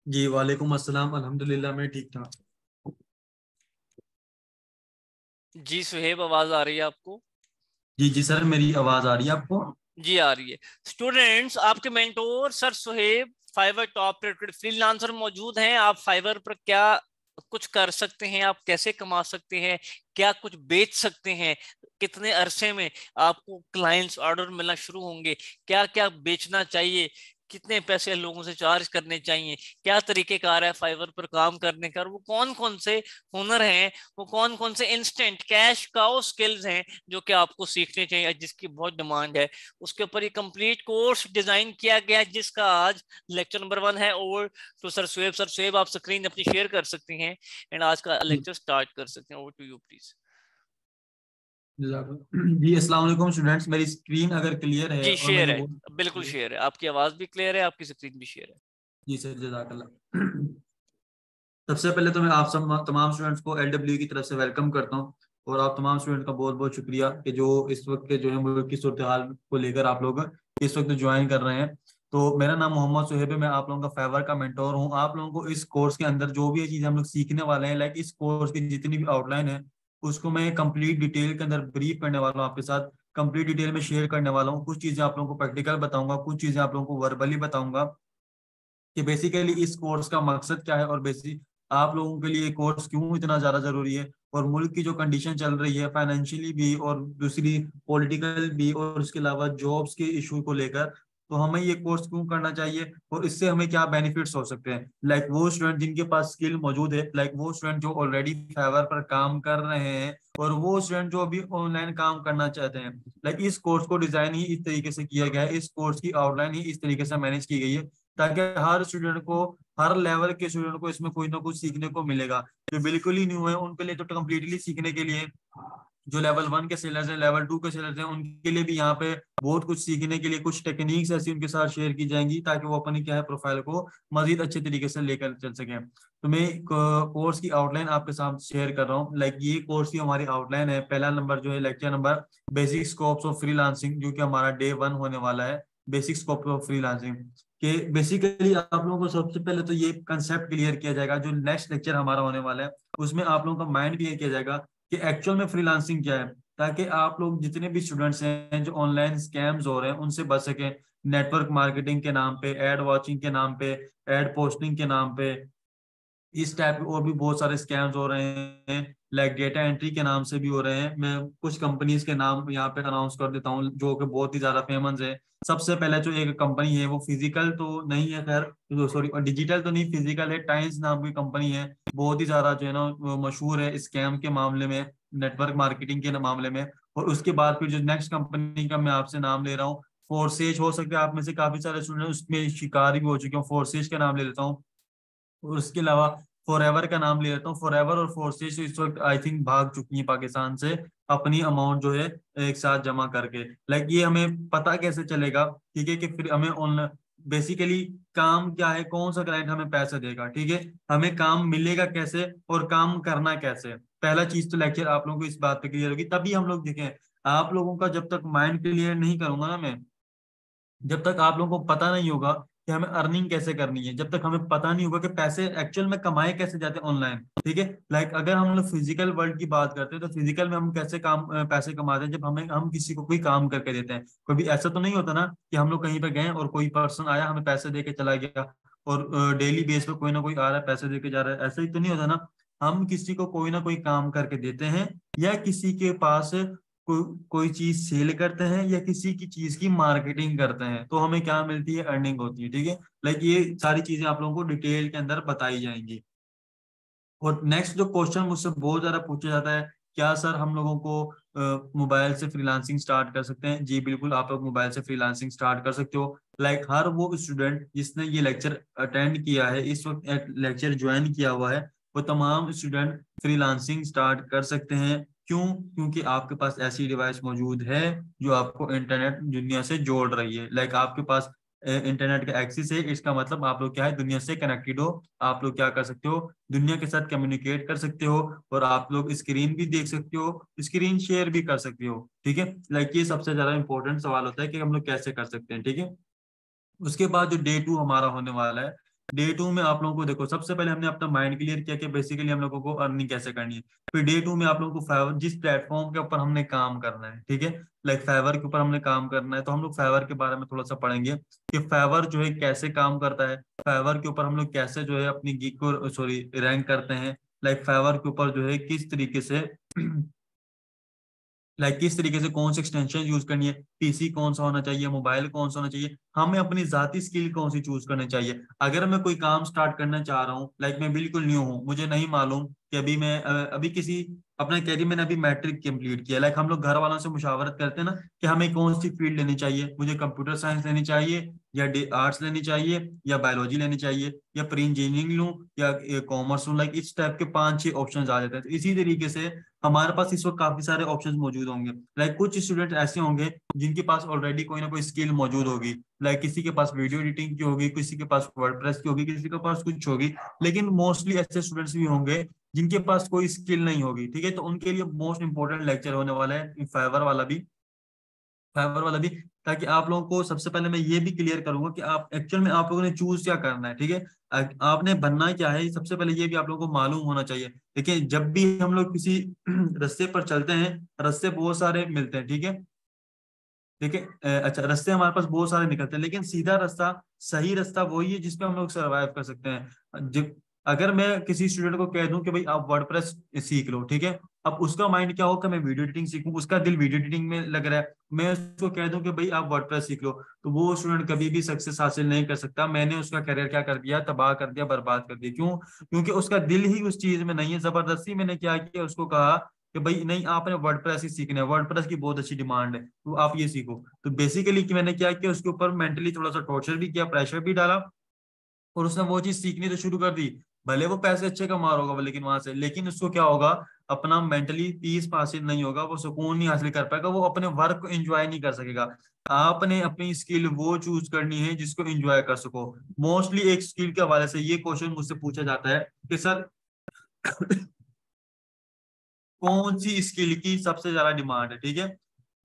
जी वालेकुम अस्सलाम। अल्हम्दुलिल्लाह मैं ठीक था। जी सुहेब, आवाज आ रही है आपको? जी जी सर, मेरी आवाज आ रही है आपको? जी आ रही है। स्टूडेंट्स, आपके mentor sir Suhaib Fiverr top rated freelancer मौजूद हैं। आप फाइवर पर क्या कुछ कर सकते हैं, आप कैसे कमा सकते हैं, क्या कुछ बेच सकते हैं, कितने अरसे में आपको क्लाइंट्स ऑर्डर मिलना शुरू होंगे, क्या क्या बेचना चाहिए, कितने पैसे लोगों से चार्ज करने चाहिए, क्या तरीकेकार है फाइवर पर काम करने का, और वो कौन कौन से हुनर हैं, वो कौन कौन से इंस्टेंट कैश काउ स्किल्स हैं जो कि आपको सीखने चाहिए, जिसकी बहुत डिमांड है। उसके ऊपर ये कंप्लीट कोर्स डिजाइन किया गया है, जिसका आज लेक्चर नंबर 1 है। Over to sir Suhaib. Sir Suhaib, आप स्क्रीन अपनी शेयर कर सकती हैं एंड आज का लेक्चर स्टार्ट कर सकते हैं। Over to you please. जी अस्सलाम वालेकुम स्टूडेंट्स, मेरी स्क्रीन अगर क्लियर है जी और शेयर मेरी है, बिल्कुल वॉइस। शेयर है, आपकी आवाज भी क्लियर है, आपकी स्क्रीन भी शेयर है। जी सर, जज़ाकल्लाह। सबसे पहले तो मैं आप सब तमाम स्टूडेंट्स को एलडब्ल्यू की तरफ से वेलकम करता हूँ। और आप तमाम स्टूडेंट का बहुत बहुत शुक्रिया कि जो इस वक्त के जो है मुल्क की सूरत हाल को लेकर आप लोग इस वक्त ज्वाइन कर रहे हैं। तो मेरा नाम मोहम्मद सुहेब है, मैं आप लोगों का फेवर का मेंटोर हूँ। आप लोगों को इस कोर्स के अंदर जो भी चीज़ हम लोग सीखने वाले हैं, लाइक इस कोर्स की जितनी भी आउटलाइन है उसको मैं कंप्लीट डिटेल के अंदर ब्रीफ करने वाला हूँ आपके साथ। कंप्लीट डिटेल में शेयर करने वाला हूँ। कुछ चीज़ें आप लोगों को प्रैक्टिकल बताऊंगा, कुछ चीज़ें आप लोगों को वर्बली बताऊंगा कि बेसिकली इस कोर्स का मकसद क्या है और बेसिक आप लोगों के लिए कोर्स क्यों इतना ज्यादा जरूरी है। और मुल्क की जो कंडीशन चल रही है फाइनेंशियली भी और दूसरी पॉलिटिकल भी, और उसके अलावा जॉब्स के इशू को लेकर, तो हमें ये कोर्स क्यों करना चाहिए और इससे हमें क्या बेनिफिट्स हो सकते हैं। लाइक वो स्टूडेंट जिनके पास स्किल मौजूद है, लाइक वो स्टूडेंट जो ऑलरेडी फाइवर पर काम कर रहे हैं, और वो स्टूडेंट जो अभी ऑनलाइन काम करना चाहते हैं। लाइक इस कोर्स को डिजाइन ही इस तरीके से किया गया है, इस कोर्स की आउटलाइन ही इस तरीके से मैनेज की गई है ताकि हर स्टूडेंट को, हर लेवल के स्टूडेंट को इसमें कोई ना कुछ सीखने को मिलेगा। जो बिल्कुल ही न्यू है उनके लिए तो कम्प्लीटली सीखने के लिए, जो लेवल 1 के सेलर्स हैं, लेवल 2 के सेलर्स हैं, उनके लिए भी यहाँ पे बहुत कुछ सीखने के लिए कुछ टेक्निक्स ऐसी उनके साथ शेयर की जाएंगी ताकि वो अपनी क्या है प्रोफाइल को मजीद अच्छे तरीके से लेकर चल सकें। तो मैं कोर्स की आउटलाइन आपके साथ शेयर कर रहा हूँ। लाइक ये कोर्स की हमारी आउटलाइन है। पहला नंबर जो है lecture number basic scopes of freelancing, जो कि हमारा डे 1 होने वाला है। बेसिक स्कोप ऑफ फ्रीलांसिंग कि बेसिकली आप लोगों को सबसे पहले तो ये कंसेप्ट क्लियर किया जाएगा। जो नेक्स्ट लेक्चर हमारा होने वाला है उसमें आप लोगों का माइंड क्लियर किया जाएगा कि एक्चुअल में फ्रीलांसिंग क्या है, ताकि आप लोग जितने भी स्टूडेंट्स हैं जो ऑनलाइन स्कैम्स हो रहे हैं उनसे बच सकें। नेटवर्क मार्केटिंग के नाम पे, एड वॉचिंग के नाम पे, एड पोस्टिंग के नाम पे, इस टाइप के और भी बहुत सारे स्कैम्स हो रहे हैं। लाइक डेटा एंट्री के नाम से भी हो रहे हैं। मैं कुछ कंपनीज के नाम यहाँ पे अनाउंस कर देता हूँ जो कि बहुत ही ज्यादा फेमस है। सबसे पहले जो एक कंपनी है वो फिजिकल तो नहीं है, खैर सॉरी डिजिटल तो नहीं, फिजिकल है, टाइम्स नाम की कंपनी है। बहुत ही ज्यादा जो है ना वो मशहूर है स्कैम के मामले में, नेटवर्क मार्केटिंग के मामले में। और उसके बाद फिर जो नेक्स्ट कंपनी का मैं आपसे नाम ले रहा हूँ, फोर्सेज, हो सकता है आप में से काफी सारे स्टूडेंट उसमें शिकार भी हो चुके हो। फोर्सेज का नाम ले लेता हूँ। और उसके अलावा फॉरएवर का नाम ले लेता हूँ। फॉरएवर और फोर्सेज इस वक्त आई थिंक भाग चुकी हैं पाकिस्तान से, अपनी अमाउंट जो है एक साथ जमा करके। लाइक ये हमें पता कैसे चलेगा, ठीक है, कि फिर हमें ऑन बेसिकली काम क्या है, कौन सा क्लाइंट हमें पैसे देगा, ठीक है, हमें काम मिलेगा कैसे और काम करना कैसे। पहला चीज तो लेक्चर आप लोगों को इस बात पे क्लियर होगी, तभी हम लोग देखें। आप लोगों का जब तक माइंड क्लियर नहीं करूंगा ना मैं, जब तक आप लोगों को पता नहीं होगा कि हमें अर्निंग कैसे करनी है, जब तक हमें पता नहीं होगा कि पैसे एक्चुअल में कमाए कैसे जाते हैं ऑनलाइन, ठीक है। लाइक अगर हम लोग फिजिकल वर्ल्ड की बात करते हैं तो फिजिकल में हम कैसे पैसे कमाते हैं, जब हम किसी को कोई काम करके देते हैं। कभी ऐसा तो नहीं होता ना कि हम लोग कहीं पे गए और कोई पर्सन आया हमें पैसे दे के चला गया और डेली बेस पे कोई ना कोई आ रहा है पैसे दे के जा रहा है, ऐसा ही तो नहीं होता ना। हम किसी को कोई ना कोई काम करके देते हैं, या किसी के पास कोई चीज सेल करते हैं, या किसी की चीज की मार्केटिंग करते हैं, तो हमें क्या मिलती है, अर्निंग होती है, ठीक है। लाइक ये सारी चीजें आप लोगों को डिटेल के अंदर बताई जाएंगी। और नेक्स्ट जो क्वेश्चन मुझसे बहुत ज्यादा पूछा जाता है, क्या सर हम लोगों को मोबाइल से फ्रीलांसिंग स्टार्ट कर सकते हैं? जी बिल्कुल, आप लोग मोबाइल से फ्रीलांसिंग स्टार्ट कर सकते हो। लाइक हर वो स्टूडेंट जिसने ये लेक्चर अटेंड किया है, इस वक्त लेक्चर ज्वाइन किया हुआ है, वो तमाम स्टूडेंट फ्रीलांसिंग स्टार्ट कर सकते हैं। क्यों? क्योंकि आपके पास ऐसी डिवाइस मौजूद है जो आपको इंटरनेट दुनिया से जोड़ रही है। लाइक आपके पास इंटरनेट का एक्सेस है, इसका मतलब आप लोग क्या है, दुनिया से कनेक्टेड हो। आप लोग क्या कर सकते हो, दुनिया के साथ कम्युनिकेट कर सकते हो। और आप लोग स्क्रीन भी देख सकते हो, स्क्रीन शेयर भी कर सकते हो, ठीक है। लाइक ये सबसे ज्यादा इंपॉर्टेंट सवाल होता है कि हम लोग कैसे कर सकते हैं, ठीक है। उसके बाद जो डे 2 हमारा होने वाला है, डे 2 में आप लोगों को देखो, सबसे पहले हमने अपना माइंड क्लियर किया कि बेसिकली हम लोगों को अर्निंग कैसे करनी है। फिर डे 2 में आप लोगों को फाइवर, जिस प्लेटफॉर्म के ऊपर हमने काम करना है, ठीक है, लाइक फाइवर के ऊपर हमने काम करना है, तो हम लोग फाइवर के बारे में थोड़ा सा पढ़ेंगे कि फाइवर जो है कैसे काम करता है, फाइवर के ऊपर हम लोग कैसे जो है अपनी गिग को, सॉरी, रैंक करते हैं, लाइक फाइवर के ऊपर जो है किस तरीके से किस तरीके से कौन सी एक्सटेंशन यूज करनी है, पीसी कौन सा होना चाहिए, मोबाइल कौन सा होना चाहिए, हमें अपनी जाती स्किल कौन सी चूज करनी चाहिए। अगर मैं कोई काम स्टार्ट करना चाह रहा हूँ, मैं बिल्कुल न्यू हूँ, मुझे नहीं मालूम कि अभी मैं अभी किसी अपना कैरियर, मैंने अभी मैट्रिक कंप्लीट किया, हम लोग घर वालों से मुशावरत करते हैं ना कि हमें कौन सी फील्ड लेनी चाहिए, मुझे कंप्यूटर साइंस लेनी चाहिए या आर्ट्स लेनी चाहिए या बायोलॉजी लेनी चाहिए या प्री इंजीनियरिंग लूँ या कॉमर्स लूँ, इस टाइप के 5-6 ऑप्शन आ जाते हैं। तो इसी तरीके से हमारे पास इस वक्त काफी सारे ऑप्शंस मौजूद होंगे। कुछ स्टूडेंट ऐसे होंगे जिनके पास ऑलरेडी कोई ना कोई स्किल मौजूद होगी, किसी के पास वीडियो एडिटिंग की होगी, किसी के पास वर्डप्रेस की होगी, किसी के पास कुछ होगी, लेकिन मोस्टली ऐसे स्टूडेंट्स भी होंगे जिनके पास कोई स्किल नहीं होगी, ठीक है। तो उनके लिए मोस्ट इंपॉर्टेंट लेक्चर होने वाला है फाइवर वाला भी, ताकि आप लोगों को सबसे पहले मैं ये भी क्लियर करूंगा कि आप एक्चुअल में आप लोगों ने चूज क्या करना है, ठीक है। आपने बनना क्या है, सबसे पहले ये भी आप लोगों को मालूम होना चाहिए। देखिए, जब भी हम लोग किसी रास्ते पर चलते हैं, रास्ते बहुत सारे मिलते हैं, ठीक है। देखिए, अच्छा, रास्ते हमारे पास बहुत सारे निकलते हैं, लेकिन सीधा रास्ता, सही रास्ता वही है जिसपे हम लोग सर्वाइव कर सकते हैं। जब अगर मैं किसी स्टूडेंट को कह दूं कि भाई आप वर्डप्रेस सीख लो, ठीक है, अब उसका माइंड क्या होगा, मैं वीडियो एडिटिंग सीखूं, उसका दिल वीडियो एडिटिंग में लग रहा है, मैं उसको कह दूं कि भाई आप वर्डप्रेस सीख लो, तो वो स्टूडेंट कभी भी सक्सेस हासिल नहीं कर सकता। मैंने उसका करियर क्या कर दिया, तबाह कर दिया, बर्बाद कर दिया। क्यों? क्योंकि उसका दिल ही उस चीज में नहीं है। जबरदस्ती मैंने क्या किया, उसको कहा कि भाई नहीं, आपने वर्डप्रेस ही सीखना है, वर्डप्रेस की बहुत अच्छी डिमांड है, तो आप ये सीखो। तो बेसिकली कि मैंने क्या किया, उसके ऊपर मेंटली थोड़ा सा टॉर्चर भी किया, प्रेशर भी डाला, और उसने वो चीज सीखनी तो शुरू कर दी। भले वो पैसे अच्छे कमा रहा होगा लेकिन वहां से, लेकिन उसको क्या होगा, अपना मेंटली पीस हासिल नहीं होगा, वो सुकून नहीं हासिल कर पाएगा, वो अपने वर्क को एंजॉय नहीं कर सकेगा। आपने अपनी स्किल वो चूज करनी है जिसको एंजॉय कर सको। मोस्टली एक स्किल के हवाले से ये क्वेश्चन मुझसे पूछा जाता है कि सर कौन सी स्किल की सबसे ज्यादा डिमांड है, ठीक है,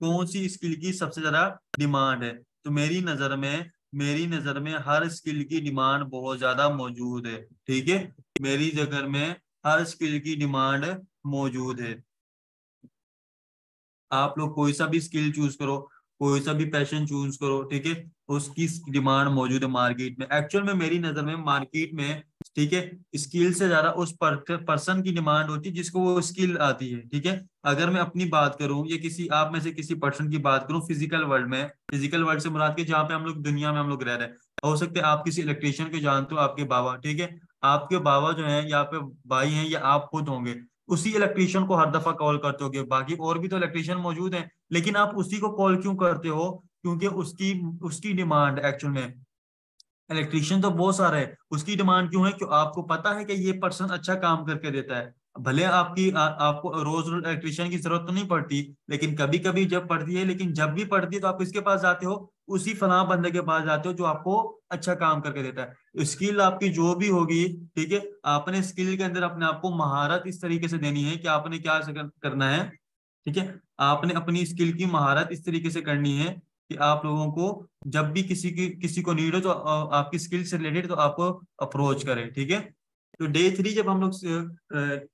कौन सी स्किल की सबसे ज्यादा डिमांड है। तो मेरी नजर में हर स्किल की डिमांड बहुत ज्यादा मौजूद है, ठीक है, मेरी जगह में हर स्किल की डिमांड मौजूद है। आप लोग कोई सा भी स्किल चूज करो, कोई सा भी पैशन चूज करो, ठीक है, उसकी डिमांड मौजूद है मार्केट में। एक्चुअल में मेरी नजर में मार्केट में, ठीक है, स्किल से ज्यादा उस पर्सन की डिमांड होती है जिसको वो स्किल आती है, ठीक है। अगर मैं अपनी बात करूं या किसी आप में से किसी पर्सन की बात करूं, फिजिकल वर्ल्ड में, फिजिकल वर्ल्ड से मुराद के जहाँ पे हम लोग दुनिया में हम लोग रह रहे हैं, हो सकते हैं आप किसी इलेक्ट्रिशियन को जानते हो, आपके बाबा, ठीक है, आपके बाबा जो है या पे भाई हैं या आप खुद होंगे, उसी इलेक्ट्रिशियन को हर दफा कॉल करते होगे। बाकी और भी तो इलेक्ट्रिशियन मौजूद हैं, लेकिन आप उसी को कॉल क्यों करते हो? क्योंकि उसकी उसकी डिमांड एक्चुअल में, इलेक्ट्रिशियन तो बहुत सारे है, उसकी डिमांड क्यों है? क्यों? आपको पता है कि ये पर्सन अच्छा काम करके देता है। भले आपको रोज रोज इलेक्ट्रिशियन की जरूरत तो नहीं पड़ती, लेकिन कभी कभी जब पड़ती है, लेकिन जब भी पड़ती है तो आप किसके पास जाते हो? उसी फलां बंदे के पास जाते हो जो आपको अच्छा काम करके देता है। स्किल आपकी जो भी होगी, ठीक है, आपने स्किल के अंदर अपने आप को महारत इस तरीके से देनी है कि आपने क्या करना है, ठीक है, आपने अपनी स्किल की महारत इस तरीके से करनी है कि आप लोगों को जब भी किसी को नीड हो तो आपकी स्किल से रिलेटेड तो आपको अप्रोच करें, ठीक है। तो डे 3 जब हम लोग,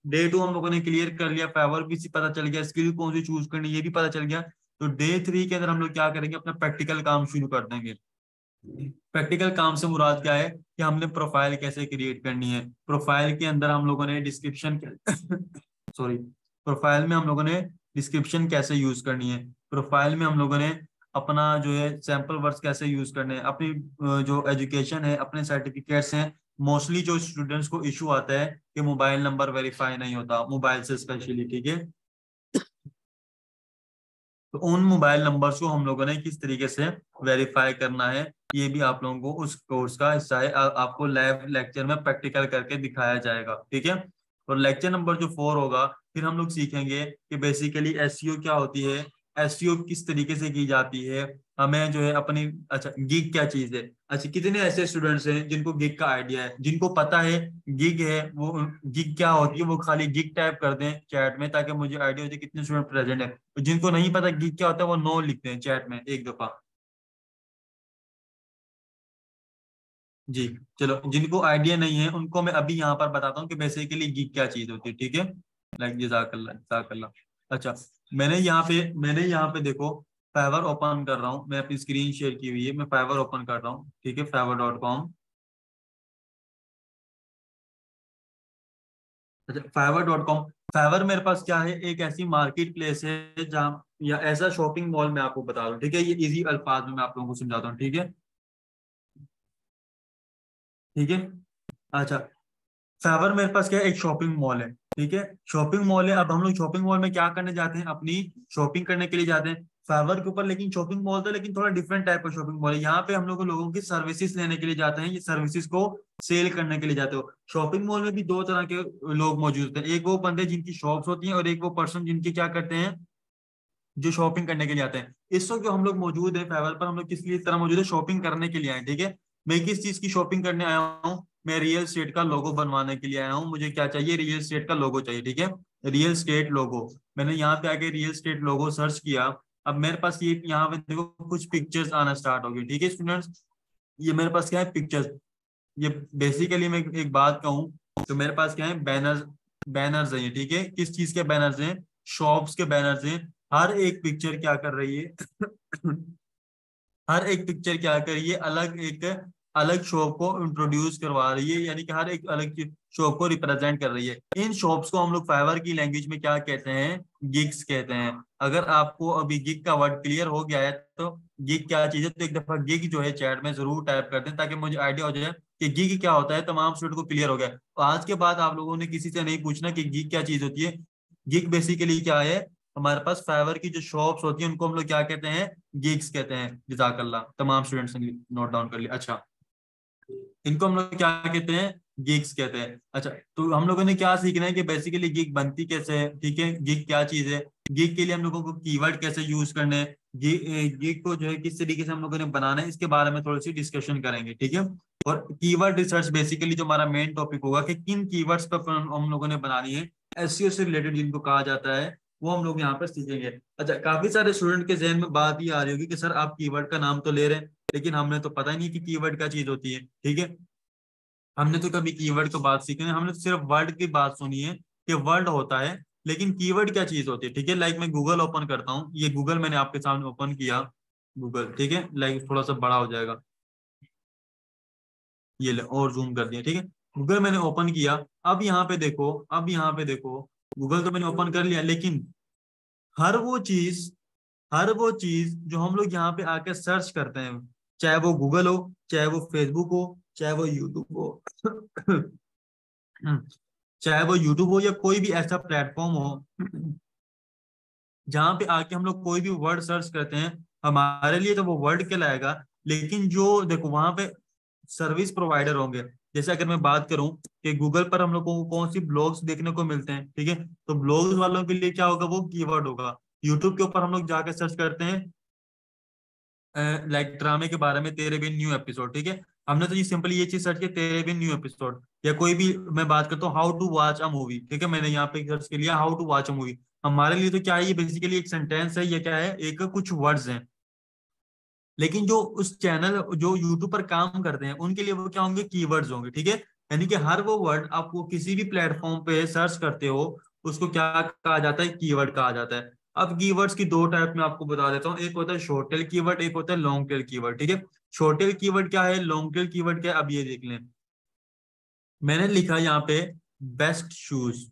डे 2 हम लोगों ने क्लियर कर लिया, फेवर भी पता चल गया, स्किल कौन सी चूज करनी ये भी पता चल गया, तो डे 3 के अंदर हम लोग क्या करेंगे, अपना प्रैक्टिकल काम शुरू कर देंगे। प्रैक्टिकल काम से मुराद क्या है कि हमने प्रोफाइल कैसे क्रिएट करनी है। प्रोफाइल के अंदर हम लोगों ने डिस्क्रिप्शन सॉरी, प्रोफाइल में हम लोगों ने डिस्क्रिप्शन कैसे यूज करनी है, प्रोफाइल में हम लोगों ने अपना जो है सैंपल वर्ड्स कैसे यूज करने हैं, अपनी जो एजुकेशन है, अपने सर्टिफिकेट्स हैं। मोस्टली जो स्टूडेंट्स को इशू आता है कि मोबाइल नंबर वेरीफाई नहीं होता, मोबाइल से स्पेशली, ठीक है, तो उन मोबाइल नंबर्स को हम लोगों ने किस तरीके से वेरीफाई करना है, ये भी आप लोगों को उस कोर्स का हिस्सा है। आपको लैब लेक्चर में प्रैक्टिकल करके दिखाया जाएगा, ठीक है। और लेक्चर नंबर जो 4 होगा, फिर हम लोग सीखेंगे कि बेसिकली एसईओ क्या होती है, एसईओ किस तरीके से की जाती है, हमें जो है अपनी, अच्छा, गिग क्या चीज है। अच्छा, कितने ऐसे स्टूडेंट्स हैं जिनको गिग का आइडिया है, जिनको पता है गिग है, वो गिग क्या होती है, वो खाली गिग टाइप कर दें चैट में ताकि मुझे आइडिया हो जाए कितने स्टूडेंट प्रेजेंट है। तो जिनको नहीं पता गिग क्या होता है, वो नो लिखते हैं चैट में एक दफा। जी। चलो, जिनको आइडिया नहीं है उनको मैं अभी यहाँ पर बताता हूँ कि बेसिकली गिग क्या चीज होती है, ठीक है। लाइक जज़ाकल्लाह जज़ाकल्लाह। अच्छा, मैंने यहाँ पे देखो फाइवर ओपन कर रहा हूँ, मैं अपनी स्क्रीन शेयर की हुई है, मैं फाइवर ओपन कर रहा हूँ, ठीक है, fiverr.com। अच्छा, fiverr.com। फाइवर मेरे पास क्या है, एक ऐसी मार्केट प्लेस है जहाँ, या ऐसा शॉपिंग मॉल मैं आपको बता दूं, ठीक है, ये इजी अल्फाज में मैं आप लोगों को समझाता हूँ, ठीक है। ठीक है। अच्छा, फाइवर मेरे पास क्या है, एक शॉपिंग मॉल है, ठीक है, शॉपिंग मॉल है। अब हम लोग शॉपिंग मॉल में क्या करने जाते हैं, अपनी शॉपिंग करने के लिए जाते हैं फाइवर के ऊपर, लेकिन शॉपिंग मॉल तो, लेकिन थोड़ा डिफरेंट टाइप का शॉपिंग मॉल है। यहाँ पे हम लोगों की सर्विसेज लेने के लिए जाते हैं, ये सर्विसेज को सेल करने के लिए जाते हो। शॉपिंग मॉल में भी दो तरह के लोग मौजूद होते हैं, एक वो बंदे जिनकी शॉप्स होती हैं, और एक वो पर्सन जिनकी क्या करते हैं, जो शॉपिंग करने के लिए आते हैं। इस वक्त जो हम लोग मौजूद है फाइवर पर, हम लोग किस लिए इस तरह मौजूद है, शॉपिंग करने के लिए आए, ठीक है। मैं किस चीज की शॉपिंग करने आया हूँ, मैं रियल स्टेट का लोगो बनवाने के लिए आया हूँ। मुझे क्या चाहिए, रियल स्टेट का लोगो चाहिए, ठीक है, रियल स्टेट लोगो। मैंने यहाँ पे आके रियल स्टेट लोगो सर्च किया। अब मेरे पास ये यहाँ पे देखो कुछ पिक्चर्स आना स्टार्ट हो गई, ठीक है स्टूडेंट्स। ये मेरे पास क्या है, पिक्चर्स। ये बेसिकली मैं एक बात कहूँ तो मेरे पास क्या है, बैनर्स। बैनर्स है ये, ठीक है, किस चीज के बैनर्स हैं, शॉप्स के बैनर्स हैं। हर एक पिक्चर क्या कर रही है हर एक पिक्चर क्या कर रही है, अलग एक अलग शॉप को इंट्रोड्यूस करवा रही है, यानी कि हर एक अलग शॉप को रिप्रेजेंट कर रही है। इन शॉप्स को हम लोग फाइवर की लैंग्वेज में क्या कहते हैं, गिग्स कहते हैं। अगर आपको अभी गिग का वर्ड क्लियर हो गया है तो गिग क्या चीज है, तो एक दफा गिग जो है चैट में जरूर टाइप कर दें, ताकि मुझे आइडिया हो जाए कि गिग क्या होता है, तमाम स्टूडेंट को क्लियर हो गया। तो आज के बाद आप लोगों ने किसी से नहीं पूछना कि गिग क्या चीज होती है। गिग बेसिकली क्या है, हमारे पास फाइवर की जो शॉप्स होती है उनको हम लोग क्या कहते हैं, गिग्स कहते हैं। जजाकल्ला, तमाम स्टूडेंट्स ने नोट डाउन कर लिया। अच्छा, इनको हम लोग क्या कहते हैं, गिग्स कहते हैं। अच्छा, तो हम लोगों ने क्या सीखना है कि बेसिकली गिग बनती कैसे है, ठीक है, गिग क्या चीज है, गिग के लिए हम लोगों को कीवर्ड कैसे यूज करने हैं, गिग को जो है किस तरीके से हम लोगों ने बनाना है, इसके बारे में थोड़ी सी डिस्कशन करेंगे, ठीक है। और कीवर्ड रिसर्च बेसिकली जो हमारा मेन टॉपिक होगा कि किन कीवर्ड्स पर हम लोगों ने बनानी है, एसईओ से रिलेटेड जिनको कहा जाता है, वो हम लोग यहाँ पर सीखेंगे। अच्छा, काफी सारे स्टूडेंट के जहन में बात ये आ रही होगी कि सर आप कीवर्ड का नाम तो ले रहे हैं, लेकिन हमने तो पता ही नहीं कि कीवर्ड क्या चीज होती है, ठीक है। हमने तो कभी कीवर्ड की बात सीखी नहीं, हमने तो सिर्फ वर्ड की बात सुनी है कि वर्ड होता है, लेकिन कीवर्ड क्या चीज होती है, ठीक है। लाइक मैं गूगल ओपन करता हूँ, ये गूगल मैंने आपके सामने ओपन किया, गूगल, ठीक है, लाइक थोड़ा सा बड़ा हो जाएगा, ये ले और जूम कर दिया, ठीक है। गूगल मैंने ओपन किया। अब यहाँ पे देखो गूगल तो मैंने ओपन कर लिया, लेकिन हर वो चीज हर वो चीज जो हम लोग यहाँ पे आके सर्च करते हैं, चाहे वो गूगल हो, चाहे वो फेसबुक हो, चाहे वो यूट्यूब हो चाहे वो यूट्यूब हो या कोई भी ऐसा प्लेटफॉर्म हो जहाँ पे आके हम लोग कोई भी वर्ड सर्च करते हैं, हमारे लिए तो वो वर्ड कहलाएगा। लेकिन जो देखो वहां पे सर्विस प्रोवाइडर होंगे, जैसे अगर मैं बात करूं कि गूगल पर हम लोग को कौन सी ब्लॉग्स देखने को मिलते हैं, ठीक है, तो ब्लॉग्स वालों के लिए क्या होगा, वो कीवर्ड होगा। यूट्यूब के ऊपर हम लोग जाकर सर्च करते हैं लाइक ड्रामे के बारे में, तेरे बिन न्यू एपिसोड, ठीक है। हमने तो ये सिंपली ये चीज सर्च किया, तेरे बिन न्यू एपिसोड। या कोई भी मैं बात करता हूँ, how to watch a movie, ठीक है, मैंने यहाँ पे सर्च कर लिया how to watch a movie. हमारे लिए तो क्या है, ये बेसिकली एक सेंटेंस है, ये क्या है, एक कुछ वर्ड्स हैं। लेकिन जो उस चैनल जो यूट्यूब पर काम करते हैं उनके लिए वो क्या होंगे, कीवर्ड्स होंगे, ठीक है। यानी कि हर वो वर्ड आपको किसी भी प्लेटफॉर्म पे सर्च करते हो, उसको क्या कहा जाता है, कीवर्ड कहा जाता है। अब कीवर्ड्स की दो टाइप में आपको बता देता हूँ, एक होता है शॉर्ट टेल कीवर्ड, एक होता है लॉन्ग टेल कीवर्ड, ठीक है। शॉर्ट टेल कीवर्ड क्या है, लॉन्ग टेल कीवर्ड क्या है, अब ये देख लें। मैंने लिखा यहाँ पे बेस्ट शूज,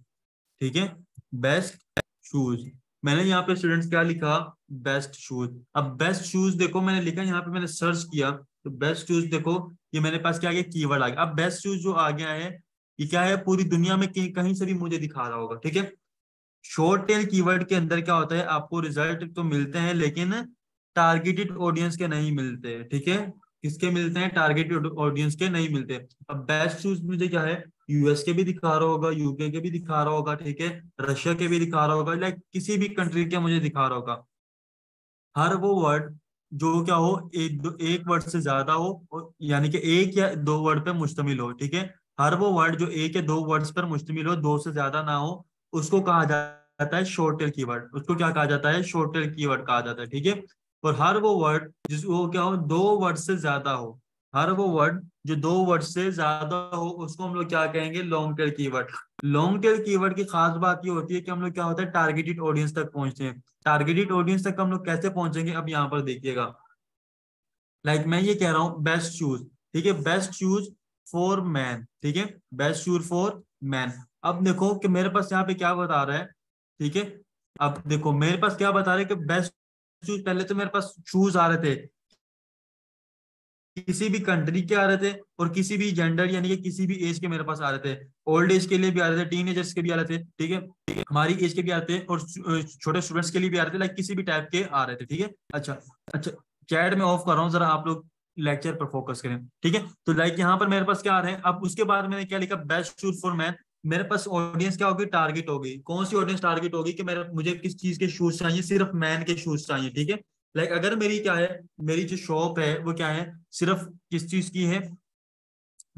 ठीक है, बेस्ट शूज। मैंने यहाँ पे स्टूडेंट्स क्या लिखा, बेस्ट शूज। अब बेस्ट शूज देखो मैंने लिखा, यहाँ पे मैंने सर्च किया तो बेस्ट शूज देखो, ये मेरे पास क्या आ गया, कीवर्ड आ गया। अब बेस्ट शूज जो आ गया है, ये क्या है, पूरी दुनिया में कहीं से भी मुझे दिखा रहा होगा, ठीक है। शॉर्ट टेल कीवर्ड के अंदर क्या होता है, आपको रिजल्ट तो मिलते हैं लेकिन टारगेटेड ऑडियंस के नहीं मिलते, ठीक है। किसके मिलते हैं, टारगेटेड ऑडियंस के नहीं मिलते। अब बेस्ट चूज मुझे क्या है, यूएस के भी दिखा रहा होगा, यूके के भी दिखा रहा होगा, ठीक है, रशिया के भी दिखा रहा होगा, लाइक किसी भी कंट्री के मुझे दिखा रहा होगा। हर वो वर्ड जो क्या हो, एक वर्ड से ज्यादा हो, यानी कि एक या दो वर्ड पे मुश्तमिल हो, ठीक है। हर वो वर्ड जो एक या दो वर्ड्स पर मुश्तमिल हो, दो से ज्यादा ना हो, उसको कहा जाता है शॉर्ट टेल कीवर्ड। उसको क्या कहा जाता है, शॉर्ट टेल कीवर्ड कहा जाता है, ठीक है। और हर वो वर्ड जिस वो क्या हो, दो वर्ड से ज्यादा हो, हर वो वर्ड जो 2 वर्ड से ज्यादा हो उसको हम लोग क्या कहेंगे, long tail keyword. Long tail keyword की खास बात ये होती है कि हम लोग क्या होता है टारगेटेड ऑडियंस तक पहुंचते हैं। टारगेटेड ऑडियंस तक हम लोग कैसे पहुंचेंगे, अब यहाँ पर देखिएगा। मैं ये कह रहा हूँ बेस्ट शूज, ठीक है, बेस्ट शूज फॉर मैन, ठीक है, बेस्ट शूज फॉर मैन। अब देखो कि मेरे पास यहाँ पे क्या बता रहा है, ठीक है। अब देखो मेरे पास क्या बता रहे हैं कि बेस्ट शूज, पहले तो मेरे पास शूज आ रहे थे, किसी भी कंट्री के आ रहे थे और किसी भी जेंडर यानी कि किसी भी एज के मेरे पास आ रहे थे। ओल्ड एज के लिए भी आ रहे थे, टीन एजर्स के भी आ रहे थे, ठीक है, हमारी एज के भी आते थे और छोटे स्टूडेंट्स के लिए भी आ रहे थे, किसी भी टाइप के आ रहे थे, ठीक है। अच्छा अच्छा, चैट में ऑफ कर रहा हूँ, जरा आप लोग लेक्चर पर फोकस करें, ठीक है। तो यहाँ पर मेरे पास क्या आ रहे हैं, अब उसके बाद मैंने क्या लिखा, बेस्ट शूज फॉर मैन। मेरे पास ऑडियंस क्या होगी, टारगेट होगी। कौन सी ऑडियंस टारगेट होगी कि मुझे किस चीज के शूज चाहिए, सिर्फ मैन के शूज चाहिए, ठीक है। अगर मेरी क्या है, मेरी जो शॉप है वो क्या है, सिर्फ किस चीज की है,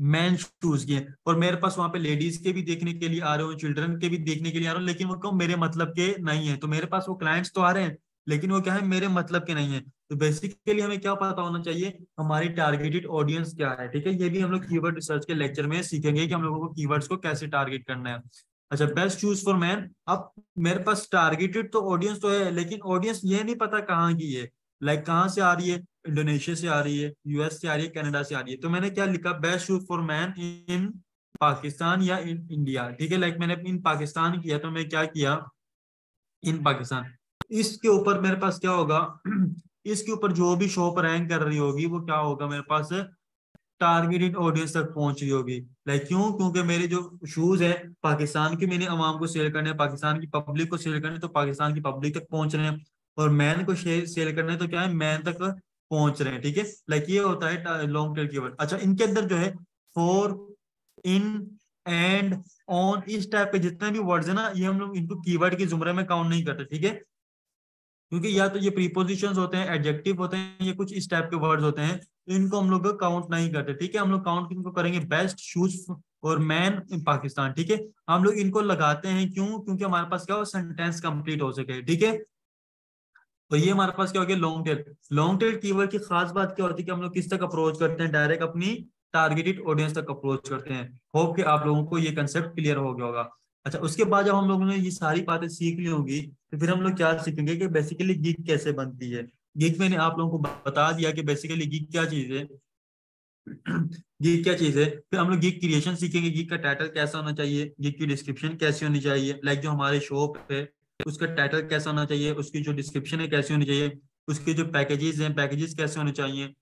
मैन शूज की है, और मेरे पास वहां पे लेडीज के भी देखने के लिए आ रहे हो, चिल्ड्रन के भी देखने के लिए आ रहे हो, लेकिन वो क्यों, मेरे मतलब के नहीं है। तो मेरे पास वो क्लाइंट्स तो आ रहे हैं लेकिन वो क्या है, मेरे मतलब के नहीं है। तो बेसिकली हमें क्या पता होना चाहिए, हमारी टारगेटेड ऑडियंस क्या है, ठीक है। ये भी हम लोग कीवर्ड रिसर्च के लेक्चर में सीखेंगे कि हम लोगों को कीवर्ड्स को कैसे टारगेट करना है। अच्छा, बेस्ट चूज फॉर मैन। अब मेरे पास टारगेटेड तो ऑडियंस तो है, लेकिन ऑडियंस ये नहीं पता कहाँ की है, कहाँ से आ रही है, इंडोनेशिया से आ रही है, यूएस से आ रही है, कनाडा से आ रही है। तो मैंने क्या लिखा, best shoes for man in Pakistan या इन इंडिया, ठीक है। मैंने इन पाकिस्तान किया, तो मैं क्या किया, इन पाकिस्तान। इसके ऊपर मेरे पास क्या होगा इसके ऊपर जो भी शॉप रैंक कर रही होगी वो क्या होगा, मेरे पास टारगेटेड ऑडियंस तक पहुंच रही होगी। क्यों, क्योंकि मेरे जो शूज है पाकिस्तान की, मैंने अवाम को सेल करने हैं, पाकिस्तान की पब्लिक को सेल करने, तो पाकिस्तान की पब्लिक तक पहुंच रहे हैं। और मैन को सेल करने तो क्या है, मैन तक पहुंच रहे हैं, ठीक है। ये होता है लॉन्ग टेल कीवर्ड। अच्छा, इनके अंदर जो है फॉर, इन, एंड, ऑन, इस टाइप के जितने भी वर्ड्स है ना, ये हम लोग इनको कीवर्ड के जुमरे में काउंट नहीं करते, ठीक है। क्योंकि या तो ये प्रीपोजिशंस होते हैं, एडजेक्टिव होते हैं, ये कुछ इस टाइप के वर्ड्स होते हैं, तो इनको हम लोग काउंट नहीं करते, ठीक है। हम लोग काउंट इनको करेंगे बेस्ट शूज और मैन इन पाकिस्तान, ठीक है। हम लोग इनको लगाते हैं क्यों, क्योंकि हमारे पास क्या हो, सेंटेंस कंप्लीट हो सके, ठीक है। तो ये हमारे पास क्या हो गया, long tail. Long tail keyword की खास बात क्या होती है कि हम लोग किस तक अप्रोच करते हैं, डायरेक्ट अपनी टारगेटेड ऑडियंस तक अप्रोच करते हैं। होप कि आप लोगों को ये कंसेप्ट क्लियर हो गया होगा। अच्छा, उसके बाद जब हम लोगों ने ये सारी बातें सीख ली होंगी, तो फिर हम लोग क्या सीखेंगे कि बेसिकली गिग कैसे बनती है। गिग मैंने आप लोगों को बता दिया कि बेसिकली गिग क्या चीज है। गिग क्या चीज है, फिर हम लोग गिग क्रिएशन सीखेंगे, गिग का टाइटल कैसा होना चाहिए, गिग की डिस्क्रिप्शन कैसी होनी चाहिए, जो हमारे शॉप है उसका टाइटल कैसा होना चाहिए, उसकी जो डिस्क्रिप्शन है कैसी होनी चाहिए, उसके जो पैकेजेस हैं पैकेजेस कैसे होने चाहिए,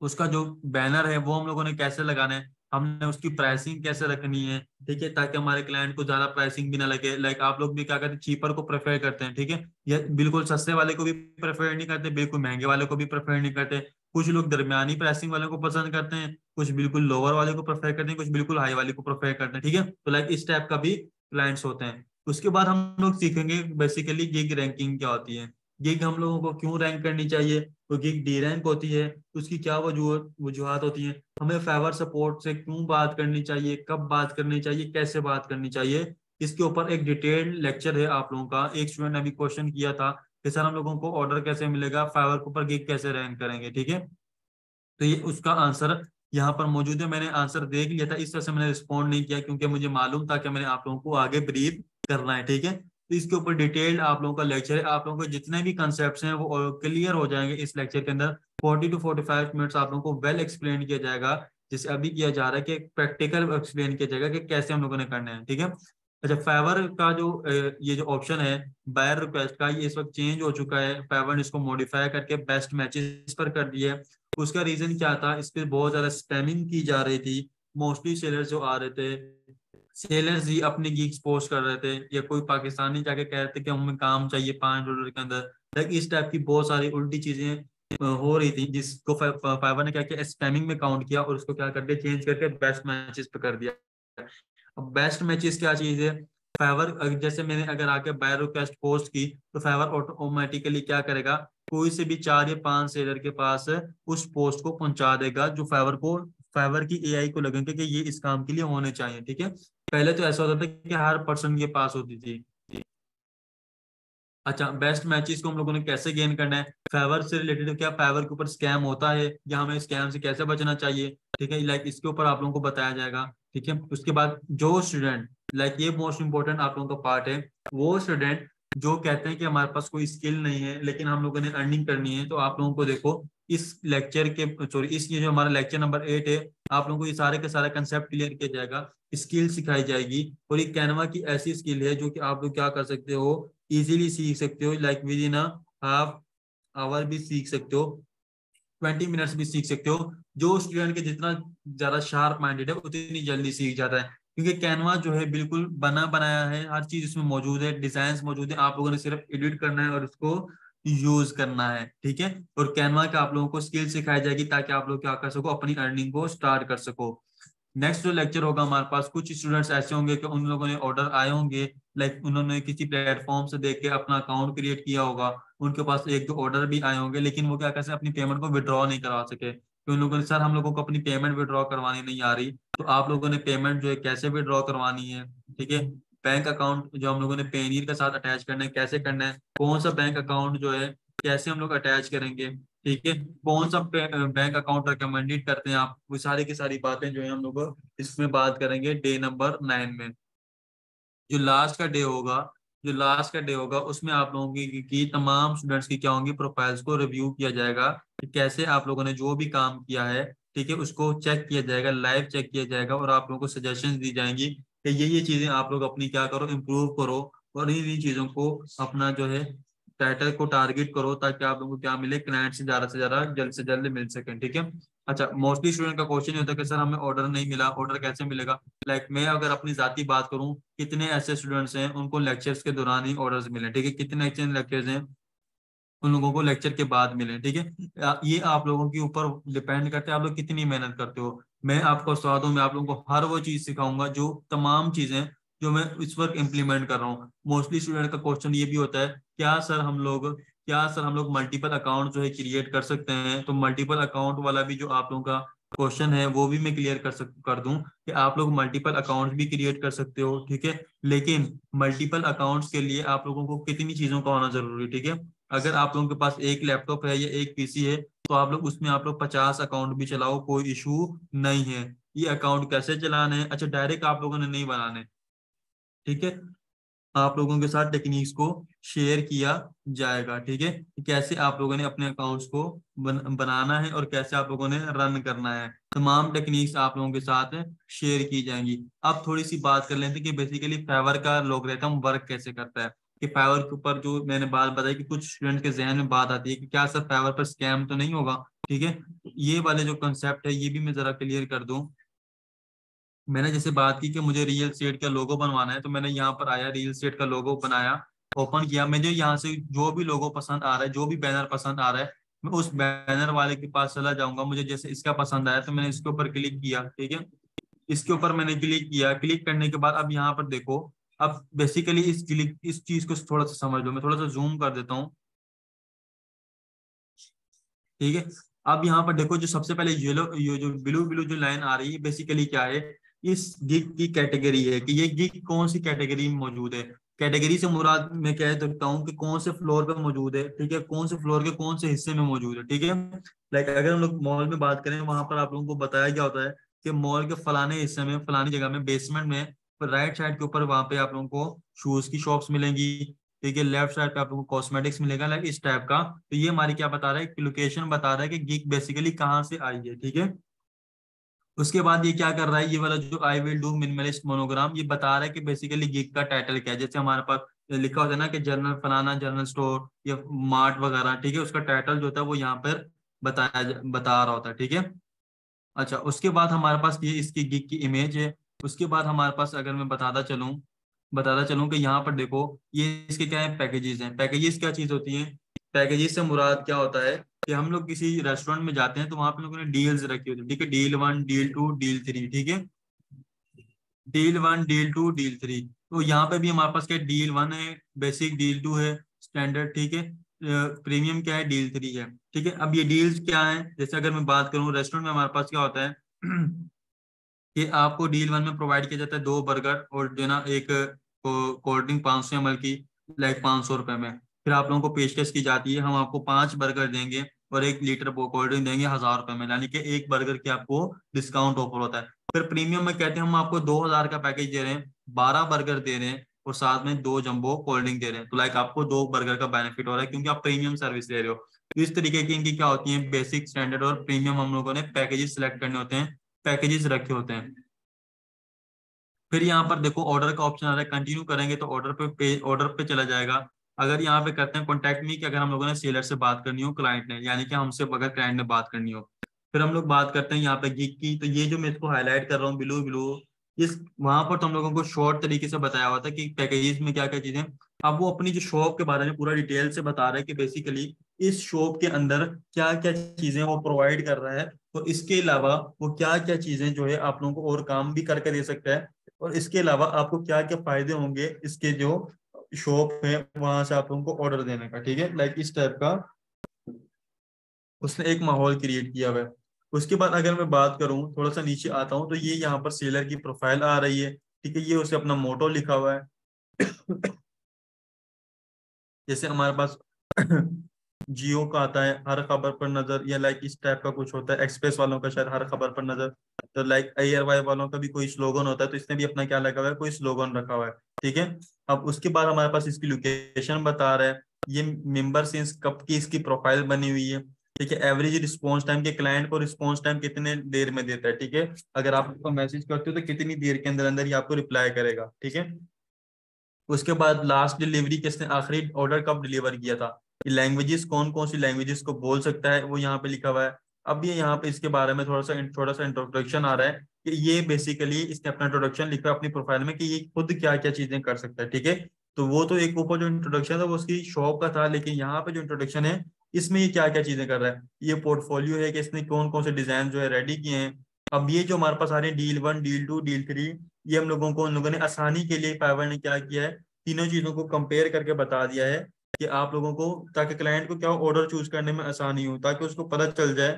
उसका जो बैनर है वो हम लोगों ने कैसे लगाना है, हमने उसकी प्राइसिंग कैसे रखनी है, ठीक है, ताकि हमारे क्लाइंट को ज्यादा प्राइसिंग भी ना लगे। आप लोग भी क्या करते हैं, चीपर को प्रेफर करते हैं, ठीक है। या बिल्कुल सस्ते वाले को भी प्रेफर नहीं करते, बिल्कुल महंगे वाले को भी प्रेफर नहीं करते। कुछ लोग दरमियानी प्राइसिंग वाले को पसंद करते हैं, कुछ बिल्कुल लोअर वाले को प्रेफर करते हैं, कुछ बिल्कुल हाई वाले को प्रेफर करते हैं, ठीक है। तो इस टाइप का भी क्लाइंट्स होते हैं। उसके बाद हम लोग सीखेंगे बेसिकली गिग रैंकिंग क्या होती है, गिग हम लोगों को क्यों रैंक करनी चाहिए, तो गिग डी रैंक होती है, उसकी क्या वजूहत होती हैं, हमें फेवर सपोर्ट से क्यों बात करनी चाहिए, कब बात करनी चाहिए, कैसे बात करनी चाहिए। इसके ऊपर एक डिटेल्ड लेक्चर है आप लोगों का। एक स्टूडेंट ने अभी क्वेश्चन किया था कि सर हम लोगों को ऑर्डर कैसे मिलेगा, फेवर के ऊपर गिग कैसे रैंक करेंगे, ठीक है। तो ये उसका आंसर यहाँ पर मौजूद है। मैंने आंसर देख लिया था, इस तरह से मैंने रिस्पॉन्ड नहीं किया क्योंकि मुझे मालूम था कि मैंने आप लोगों को आगे ब्रीफ करना है, ठीक है। तो इसके ऊपर डिटेल्ड आप लोगों का लेक्चर है, आप लोगों को जितने भी कंसेप्ट हैं वो क्लियर हो जाएंगे इस लेक्चर के अंदर। 40 to 45 मिनट्स आप लोगों को वेल एक्सप्लेन किया जाएगा, जैसे अभी किया जा रहा है कि प्रैक्टिकल एक्सप्लेन किया जाएगा कि कैसे हम लोगों ने करना है, ठीक है। अच्छा, फेवर का जो ये जो ऑप्शन है बायर रिक्वेस्ट का, ये इस वक्त चेंज हो चुका है। फेवर ने इसको मॉडिफाई करके बेस्ट मैचेस पर कर दिया है। उसका रीजन क्या था, इस पे बहुत ज्यादा स्पैमिंग की जा रही थी। मोस्टली सेलर्स जो आ रहे थे, सेलर्स ही अपनी गिग्स पोस्ट कर रहे थे, या कोई पाकिस्तानी जाके कह रहे थे कि हमें काम चाहिए $5 के अंदर। इस टाइप की बहुत सारी उल्टी चीजें हो रही थी, जिसको फाइवर ने क्या किया, स्पैमिंग में काउंट किया और उसको क्या कर दिया, चेंज करके बेस्ट मैचेस पे कर दिया। अब बेस्ट मैचेस क्या चीज है, फेवर जैसे मैंने अगर आके बाय रिक्वेस्ट पोस्ट की, तो फेवर ऑटोमेटिकली क्या करेगा, कोई से भी 4 या 5 सेलर के पास उस पोस्ट को पहुंचा देगा जो फेवर की एआई को लगेगा कि ये इस काम के लिए होने चाहिए, ठीक है। पहले तो ऐसा होता था कि हर पर्सन के पास होती थी। अच्छा, बेस्ट मैचेस को हम लोगों ने कैसे गेन करना है, फेवर से रिलेटेड, क्या फेवर के ऊपर स्कैम होता है या हमें स्कैम से कैसे बचना चाहिए, ठीक है, लाइक इसके ऊपर आप लोगों को बताया जाएगा। ठीक है, उसके बाद जो स्टूडेंट, लाइक ये मोस्ट इंपॉर्टेंट आप लोगों का पार्ट है, वो स्टूडेंट जो कहते हैं कि हमारे पास कोई स्किल नहीं है लेकिन हम लोगों ने अर्निंग करनी है, तो आप लोगों को देखो इस लेक्चर के, सॉरी, इस ये जो हमारा लेक्चर नंबर 8 है, आप लोगों को ये सारे के सारे कंसेप्ट क्लियर किया जाएगा, स्किल सिखाई जाएगी। और ये कैनवा की ऐसी स्किल है जो कि आप लोग क्या कर सकते हो, इजीली सीख सकते हो, like with in half hour भी सीख सकते हो, 20 मिनट्स भी सीख सकते हो। जो स्टूडेंट के जितना ज्यादा शार्प माइंडेड है उतनी जल्दी सीख जाता है, क्योंकि कैनवा जो है बिल्कुल बना बनाया है, हर चीज उसमें मौजूद है, डिजाइन मौजूद है, आप लोगों ने सिर्फ एडिट करना है और उसको यूज करना है। ठीक है, और कैनवा का आप लोगों को स्किल सिखाई जाएगी ताकि आप लोग क्या कर सको, अपनी अर्निंग को स्टार्ट कर सको। नेक्स्ट जो लेक्चर होगा हमारे पास, कुछ स्टूडेंट्स ऐसे होंगे कि उन लोगों ने ऑर्डर आए होंगे, लाइक उन्होंने किसी प्लेटफॉर्म से देख के अपना अकाउंट क्रिएट किया होगा, उनके पास एक दो ऑर्डर भी आए होंगे, लेकिन वो क्या कर सकते अपनी पेमेंट को विड्रॉ नहीं करवा सके, तो उन लोगों ने, सर हम लोगों को अपनी पेमेंट विड्रॉ करवानी नहीं आ रही, तो आप लोगों ने पेमेंट जो है कैसे विड्रॉ करवानी है, ठीक है, बैंक अकाउंट जो हम लोगों ने पेनीर के साथ अटैच करना है कैसे करना है, कौन सा बैंक अकाउंट जो है कैसे हम लोग अटैच करेंगे, ठीक है, कौन सा बैंक अकाउंट रिकमेंडेड करते हैं आप, वो सारी की सारी बातें जो है हम लोग इसमें बात करेंगे डे नंबर 9 में। जो लास्ट का डे होगा, जो लास्ट का डे होगा उसमें आप लोगों की तमाम स्टूडेंट्स की क्या होंगी, प्रोफाइल्स को रिव्यू किया जाएगा कि कैसे आप लोगों ने जो भी काम किया है, ठीक है, उसको चेक किया जाएगा, लाइव चेक किया जाएगा, और आप लोगों को सजेशंस दी जाएंगी कि ये चीजें आप लोग अपनी क्या करो, इम्प्रूव करो, और इन चीजों को अपना जो है टाइटल को टारगेट करो, ताकि आप लोगों को क्या मिले, क्लाइंट से ज्यादा जल्द से जल्द मिल सके। ठीक है, अच्छा, मोस्टली स्टूडेंट का क्वेश्चन ये होता है कि सर हमें ऑर्डर नहीं मिला, ऑर्डर कैसे मिलेगा। लाइक मैं अगर अपनी जाती बात करूं, कितने ऐसे स्टूडेंट्स हैं उनको लेक्चर्स के दौरान ही ऑर्डर्स मिले, ठीक है, कितने ऐसे लेक्चर्स हैं उन लोगों को लेक्चर के बाद मिले, ठीक है, ये आप लोगों के ऊपर डिपेंड करते हैं आप लोग कितनी मेहनत करते हो। मैं आपको सलाह दूं, मैं आप लोगों को हर वो चीज सिखाऊंगा, जो तमाम चीजें जो मैं इस वक्त इम्प्लीमेंट कर रहा हूँ। मोस्टली स्टूडेंट का क्वेश्चन ये भी होता है, क्या सर हम लोग मल्टीपल अकाउंट जो है क्रिएट कर सकते हैं, तो मल्टीपल अकाउंट वाला भी जो आप लोगों का क्वेश्चन है वो भी मैं क्लियर कर दूं कि आप लोग मल्टीपल अकाउंट भी क्रिएट कर सकते हो, ठीक है, लेकिन मल्टीपल अकाउंट्स के लिए आप लोगों को कितनी चीजों का होना जरूरी है, ठीक है। अगर आप लोगों के पास एक लैपटॉप है या एक पीसी है, तो आप लोग उसमें आप लोग 50 अकाउंट भी चलाओ, कोई इशू नहीं है। ये अकाउंट कैसे चलाने हैं, अच्छा, डायरेक्ट आप लोगों ने नहीं बनाने, ठीक है, आप लोगों के साथ टेक्निक्स को शेयर किया जाएगा, ठीक है, कि कैसे आप लोगों ने अपने अकाउंट्स को बनाना है और कैसे आप लोगों ने रन करना है, तमाम टेक्निक्स आप लोगों के साथ शेयर की जाएंगी। अब थोड़ी सी बात कर लेते हैं कि बेसिकली फाइवर का लोगरिथम वर्क कैसे करता है, कि फाइवर के ऊपर जो मैंने बात बताई कि कुछ स्टूडेंट के जहन में बात आती है कि क्या सर फाइवर पर स्कैम तो नहीं होगा, ठीक है, ये वाले जो कंसेप्ट है ये भी मैं जरा क्लियर कर दूं। मैंने जैसे बात की कि मुझे रियल स्टेट का लोगो बनवाना है, तो मैंने यहाँ पर आया, रियल स्टेट का लोगो बनाया, ओपन किया, मुझे यहाँ से जो भी लोगो पसंद आ रहा है, जो भी बैनर पसंद आ रहा है, मैं उस बैनर वाले के पास चला जाऊंगा, मुझे जैसे इसका पसंद आया तो मैंने इसके ऊपर क्लिक किया, ठीक है, इसके ऊपर मैंने क्लिक किया, क्लिक करने के बाद अब यहाँ पर देखो, अब बेसिकली इस चीज को थोड़ा सा समझ लो, मैं थोड़ा सा जूम कर देता हूँ, ठीक है। अब यहाँ पर देखो, जो सबसे पहले ये जो ब्लू ब्लू जो लाइन आ रही है, बेसिकली क्या है, इस गिग की कैटेगरी है, कि ये गिग कौन सी कैटेगरी में मौजूद है। कैटेगरी से मुराद मैं कह सकता हूँ कि कौन से फ्लोर पे मौजूद है, ठीक है, कौन से फ्लोर के कौन से हिस्से में मौजूद है, ठीक है। लाइक अगर हम लोग मॉल में बात करें, वहां पर आप लोगों को बताया गया होता है कि मॉल के फलाने हिस्से में, फलानी जगह में, बेसमेंट में, राइट साइड के ऊपर वहां पे आप लोगों को शूज की शॉप्स मिलेंगी, ठीक है, लेफ्ट साइड पे आप लोगों को कॉस्मेटिक्स मिलेगा, लाइक इस टाइप का। तो ये हमारी क्या बता रहा है, लोकेशन बता रहा है कि गिग बेसिकली कहाँ से आई है, ठीक है। उसके बाद ये क्या कर रहा है, ये वाला जो I will do minimalist monogram, ये बता रहा है कि बेसिकली गिग का टाइटल क्या है। जैसे हमारे पास लिखा होता है ना कि जनरल फलाना जनरल स्टोर या मार्ट वगैरह, ठीक है, उसका टाइटल जो होता है वो यहाँ पर बता रहा होता है, ठीक है। अच्छा, उसके बाद हमारे पास ये इसकी गिग की इमेज है। उसके बाद हमारे पास, अगर मैं बताता चलूं कि यहाँ पर देखो, ये इसके क्या है, पैकेजेस हैं। पैकेजेस क्या चीज होती है, पैकेजेस से मुराद क्या होता है कि हम लोग किसी रेस्टोरेंट में जाते हैं तो वहां पे लोगों ने डील्स रखी होती है, ठीक है, डील 1 डील 2 डील 3, ठीक है, डील 1 डील 2 डील 3। तो यहाँ पे भी हमारे पास क्या, डील 1 है, बेसिक, डील 2 है स्टैंडर्ड, ठीक है, प्रीमियम क्या है, डील 3 है, ठीक है। अब ये डील्स क्या है, जैसे अगर मैं बात करूँ, रेस्टोरेंट में हमारे पास क्या होता है कि आपको डील 1 में प्रोवाइड किया जाता है 2 बर्गर और जो है ना एक कोल्ड ड्रिंक 500 ml की, लाइक 500 रुपए में। फिर आप लोगों को पेशकश की जाती है, हम आपको 5 बर्गर देंगे और 1 लीटर कोल्ड ड्रिंक देंगे 1000 रुपए में, यानी कि 1 बर्गर की आपको डिस्काउंट ऑफर होता है। फिर प्रीमियम में कहते हैं हम आपको 2000 का पैकेज दे रहे हैं, 12 बर्गर दे रहे हैं और साथ में 2 जंबो कोल्ड ड्रिंक दे रहे हैं, तो लाइक आपको 2 बर्गर का बेनिफिट हो रहा है क्योंकि आप प्रीमियम सर्विस ले रहे हो। तो इस तरीके की इनकी क्या होती है, बेसिक, स्टैंडर्ड और प्रीमियम हम लोगों ने पैकेजेस सिलेक्ट करने होते हैं, पैकेजेस रखे होते हैं। फिर यहाँ पर देखो ऑर्डर का ऑप्शन आ रहा है, कंटिन्यू करेंगे तो ऑर्डर पे चला जाएगा। अगर यहाँ पे करते हैं कॉन्टैक्ट मी, कि अगर हम लोगों ने सेलर से बात करनी हो, क्लाइंट ने, यानी कि हमसे अगर क्लाइंट ने बात करनी हो। फिर हम लोग बात करते हैं यहाँ पे गिग की, तो ये जो मैं इसको हाईलाइट कर रहा हूँ ब्लू ब्लू, इस वहां पर तो हम लोगों को शॉर्ट तरीके से बताया हुआ था कि पैकेजेस में क्या क्या चीजें। अब वो अपनी जो शॉप के बारे में पूरा डिटेल से बता रहा है कि बेसिकली इस शॉप के अंदर क्या क्या चीजें वो प्रोवाइड कर रहा है, तो इसके अलावा वो क्या क्या चीजें जो है आप लोगों को और काम भी करके दे सकता है, और इसके अलावा आपको क्या क्या फायदे होंगे इसके जो शॉप है वहां से आप लोगों को ऑर्डर देने का। ठीक है, लाइक इस टाइप का उसने एक माहौल क्रिएट किया हुआ है। उसके बाद अगर मैं बात करूं, थोड़ा सा नीचे आता हूं, तो ये यहाँ पर सेलर की प्रोफाइल आ रही है। ठीक है, ये उसे अपना मोटो लिखा हुआ है। जैसे हमारे पास जियो का आता है हर खबर पर नजर, या लाइक इस टाइप का कुछ होता है, एक्सप्रेस वालों का शायद हर खबर पर नजर। तो लाइक एयरवाई वालों का भी कोई स्लोगन होता है, तो इसने भी अपना क्या लगा हुआ है, कोई स्लोगन रखा हुआ है। ठीक है, अब उसके बाद हमारे पास इसकी लोकेशन बता रहा है, ये मेंबर सिंस कब की इसकी प्रोफाइल बनी हुई है। ठीक है, एवरेज रिस्पॉन्स टाइम, के क्लाइंट को रिस्पॉन्स टाइम कितने देर में देता है। ठीक है, अगर आप उसको मैसेज करते हो तो कितनी देर के अंदर अंदर ही आपको रिप्लाई करेगा। ठीक है, उसके बाद लास्ट डिलीवरी किसने, आखिरी ऑर्डर कब डिलीवर किया था, ये लैंग्वेजेस कौन कौन सी लैंग्वेजेस को बोल सकता है वो यहाँ पे लिखा हुआ है। अब ये यहाँ पे इसके बारे में थोड़ा सा इंट्रोडक्शन आ रहा है कि ये बेसिकली इसने अपना इंट्रोडक्शन लिखा है अपनी प्रोफाइल में कि ये खुद क्या क्या चीजें कर सकता है। ठीक है, तो वो तो एक ऊपर जो इंट्रोडक्शन था वो उसकी शॉप का था, लेकिन यहाँ पे जो इंट्रोडक्शन है इसमें ये क्या क्या चीजें कर रहा है, ये पोर्टफोलियो है कि इसने कौन कौन से डिजाइन जो है रेडी किए हैं। अब ये जो हमारे पास आ रहे हैं डील 1, डील 2, डील 3, ये हम लोगों को उन लोगों ने आसानी के लिए फाइवर ने क्या किया है, तीनों चीजों को कंपेयर करके बता दिया है कि आप लोगों को, ताकि क्लाइंट को क्या ऑर्डर चूज करने में आसानी हो, ताकि उसको पता चल जाए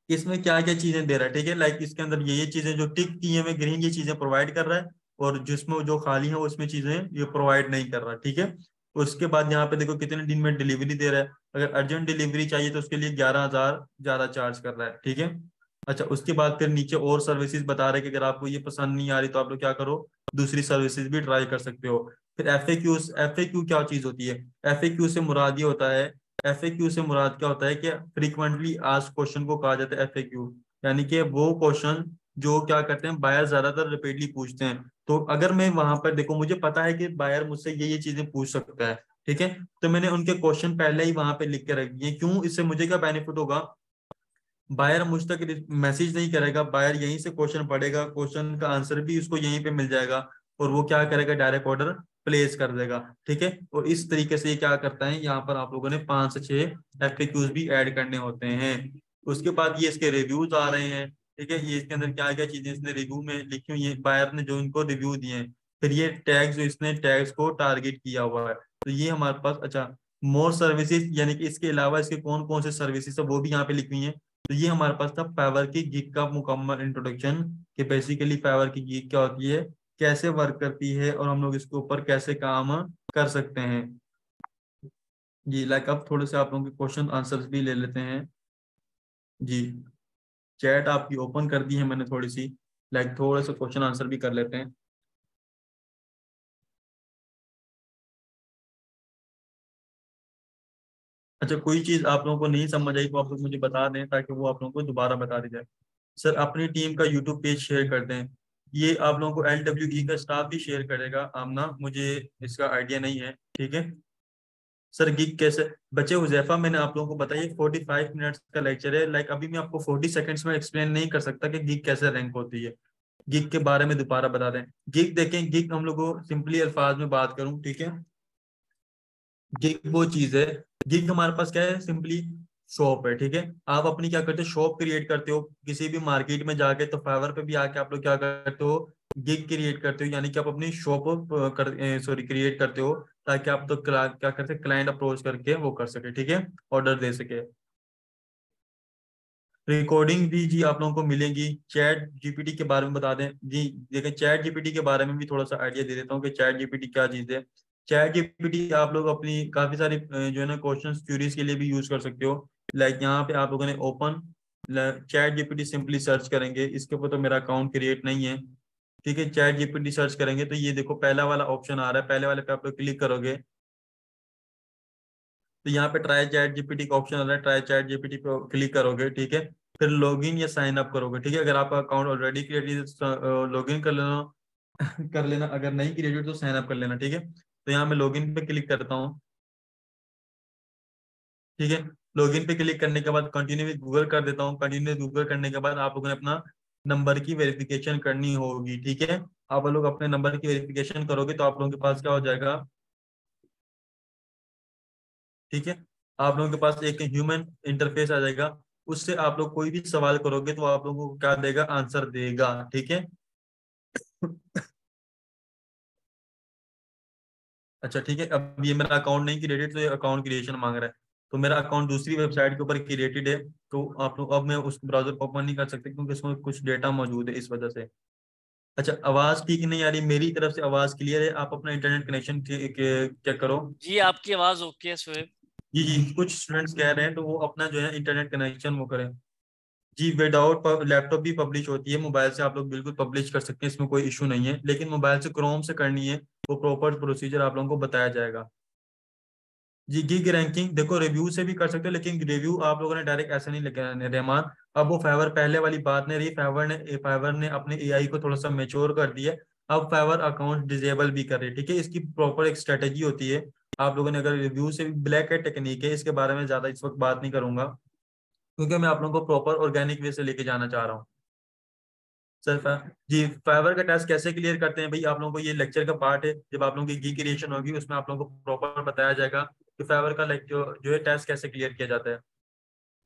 कि इसमें क्या क्या चीजें दे रहा है। ठीक है, लाइक इसके अंदर ये चीजें जो टिक की है में ग्रीन, ये चीजें प्रोवाइड कर रहा है, और जिसमें जो खाली है उसमें चीजें ये प्रोवाइड नहीं कर रहा। ठीक है, उसके बाद यहाँ पे देखो कितने दिन में डिलीवरी दे रहा है, अगर अर्जेंट डिलीवरी चाहिए तो उसके लिए 11,000 ज्यादा चार्ज कर रहा है। ठीक है, अच्छा उसके बाद फिर नीचे और सर्विसेज बता रहे हैं कि अगर आपको ये पसंद नहीं आ रही तो आप लोग क्या करो, दूसरी सर्विसेज भी ट्राई कर सकते हो। फिर एफ ए क्यू क्या चीज होती है, एफ ए क्यू से मुराद ये होता है, एफएक्यू से मुराद क्या होता है कि फ्रीक्वेंटली आस्क्ड क्वेश्चन को कहा जाता है एफएक्यू, यानी कि वो क्वेश्चन जो क्या करते हैं बायर ज्यादातर रिपीटली पूछते हैं। तो अगर मैं वहां पर देखो, मुझे पता है कि बायर मुझसे ये चीजें पूछ सकता है। ठीक है, तो मैंने उनके क्वेश्चन पहले ही वहां पे लिख के रख दिए, क्यों, इससे मुझे क्या बेनिफिट होगा, बायर मुझ तक मैसेज नहीं करेगा, बायर यहीं से क्वेश्चन पढ़ेगा, क्वेश्चन का आंसर भी उसको यहीं पे मिल जाएगा, और वो क्या करेगा, डायरेक्ट ऑर्डर प्लेस कर देगा। ठीक है, और इस तरीके से ये क्या करता है, यहाँ पर आप लोगों ने 5 से 6 एफएक्यूज भी ऐड करने होते हैं। उसके बाद ये इसके रिव्यूज आ रहे हैं। ठीक है, ये इसके अंदर क्या क्या चीजें इसने रिव्यू में लिखी हुई है, बायर ने जो इनको रिव्यू दिए हैं। फिर ये टैग्स, जो इसने टैग्स को टारगेट किया हुआ है, तो ये हमारे पास, अच्छा मोर सर्विसेज, यानी कि इसके अलावा इसके कौन कौन से सर्विसेज है वो भी यहाँ पे लिखी हुई है। तो ये हमारे पास था फाइवर की गिग का मुकम्मल इंट्रोडक्शन, कि बेसिकली फाइवर की गिग क्या होती है, कैसे वर्क करती है, और हम लोग इसके ऊपर कैसे काम कर सकते हैं। जी, लाइक अब थोड़े से आप लोगों के क्वेश्चन आंसर्स भी ले लेते हैं। जी, चैट आपकी ओपन कर दी है मैंने थोड़ी सी, लाइक थोड़े से क्वेश्चन आंसर भी कर लेते हैं। अच्छा, कोई चीज आप लोगों को नहीं समझ आई तो आप लोग मुझे बता दें, ताकि वो आप लोगों को दोबारा बता दी जाए। सर अपनी टीम का यूट्यूब पेज शेयर कर दें, ये आप लोगों को LWE का स्टाफ भी शेयर करेगा आमना, मुझे इसका आइडिया नहीं है। ठीक है सर, गिग कैसे, बच्चे हुजैफा मैंने आप लोगों को बताइए 45 मिनट्स का लेक्चर है, लाइक अभी मैं आपको 40 सेकंड्स में एक्सप्लेन नहीं कर सकता कि गिग कैसे रैंक होती है। गिग के बारे में दोबारा बता दें। गिग देखें, गिग हम लोग को सिंपली अल्फाज में बात करूं, ठीक है, गिग वो चीज है, गिग हमारे पास क्या है, सिंपली शॉप है। ठीक है, आप अपनी क्या करते हो, शॉप क्रिएट करते हो किसी भी मार्केट में जाके, तो फाइवर पे भी आके आप लोग क्या करते हो, गिग क्रिएट करते हो, यानी कि आप अपनी शॉप क्रिएट करते हो, ताकि आप तो क्या करते हैं, क्लाइंट अप्रोच करके वो कर सके। ठीक है, ऑर्डर दे सके। रिकॉर्डिंग भी जी आप लोगों को मिलेंगी। चैट जीपीटी के बारे में बता दें जी, देखें चैट जीपीटी के बारे में भी थोड़ा सा आइडिया दे देता हूँ कि चैट जीपीटी क्या चीज़ है। चैट जीपीटी आप लोग अपनी काफी सारी जो है ना क्वेश्चन क्यूरीज के लिए भी यूज कर सकते हो। लाइक यहाँ पे आप लोगों ने open chat GPT simply search करेंगे, इसके ऊपर तो मेरा अकाउंट क्रिएट नहीं है, ठीक है। चैट जीपीटी सर्च करेंगे तो ये देखो पहला वाला ऑप्शन आ रहा है, पहले वाले पे आप लोग क्लिक करोगे तो यहाँ पे ट्राई चैट जीपीटी का ऑप्शन आ रहा है, ट्राई चैट जीपीटी पे क्लिक करोगे, ठीक है। फिर लॉगिन या साइन अप करोगे, ठीक है। अगर आपका अकाउंट ऑलरेडी क्रिएटेड है लॉगिन कर लेना कर लेना, अगर नहीं क्रिएटेड तो साइन अप कर लेना, ठीक है। तो यहाँ मैं लॉगिन पे क्लिक करता हूँ, ठीक है। लॉगिन पे क्लिक करने के बाद कंटिन्यू विद गूगल कर देता हूँ। कंटिन्यू विद गूगल करने के बाद आप लोगों ने अपना नंबर की वेरिफिकेशन करनी होगी, ठीक है। आप लोग अपने नंबर की वेरिफिकेशन करोगे तो आप लोगों के पास क्या हो जाएगा, ठीक है। आप लोगों के पास एक ह्यूमन इंटरफेस आ जाएगा, उससे आप लोग कोई भी सवाल करोगे तो आप लोगों को क्या देगा, आंसर देगा, ठीक है। अच्छा ठीक है, अब ये मेरा अकाउंट नहीं क्रिएटेड तो ये अकाउंट क्रिएशन मांग रहा है, तो मेरा अकाउंट दूसरी वेबसाइट के ऊपर क्रिएटेड है, तो आप लोग अब मैं उस ब्राउजर को ओपन नहीं कर सकते क्योंकि इसमें कुछ डेटा मौजूद है इस वजह से। अच्छा आवाज ठीक नहीं आ रही, मेरी तरफ से आवाज क्लियर है, आप अपना इंटरनेट कनेक्शन चेक करो। जी आपकी आवाज ओके है शोएब। जी जी, कुछ स्टूडेंट्स कह रहे हैं तो वो अपना जो है इंटरनेट कनेक्शन वो करें। जी विदाउट लैपटॉप भी पब्लिश होती है, मोबाइल से आप लोग बिल्कुल पब्लिश कर सकते हैं, इसमें कोई इशू नहीं है, लेकिन मोबाइल से क्रोम से करनी है, वो प्रॉपर प्रोसीजर आप लोगों को बताया जाएगा। जी गिग रैंकिंग देखो रिव्यू से भी कर सकते हो, लेकिन रिव्यू आप लोगों ने डायरेक्ट ऐसे नहीं लगाने रहमान। अब वो फाइवर पहले वाली बात नहीं रही, फाइवर ने अपने एआई को थोड़ा सा मेच्योर कर दिया है। अब फाइवर अकाउंट डिजेबल भी कर रही है, ठीक है। इसकी प्रॉपर एक स्ट्रेटेजी होती है। आप लोगों ने अगर रिव्यू से भी ब्लैक है टेक्निक है, इसके बारे में ज्यादा इस वक्त बात नहीं करूंगा क्योंकि मैं आप लोगों को प्रॉपर ऑर्गेनिक वे से लेके जाना चाह रहा हूँ। सर जी फाइवर का टेस्ट कैसे क्लियर करते हैं भाई, आप लोगों को ये लेक्चर का पार्ट है, जब आप लोगों की गी क्रिएशन होगी उसमें आप लोगों को प्रॉपर बताया जाएगा कि फाइवर का जो है टेस्ट कैसे क्लियर किया जाता है।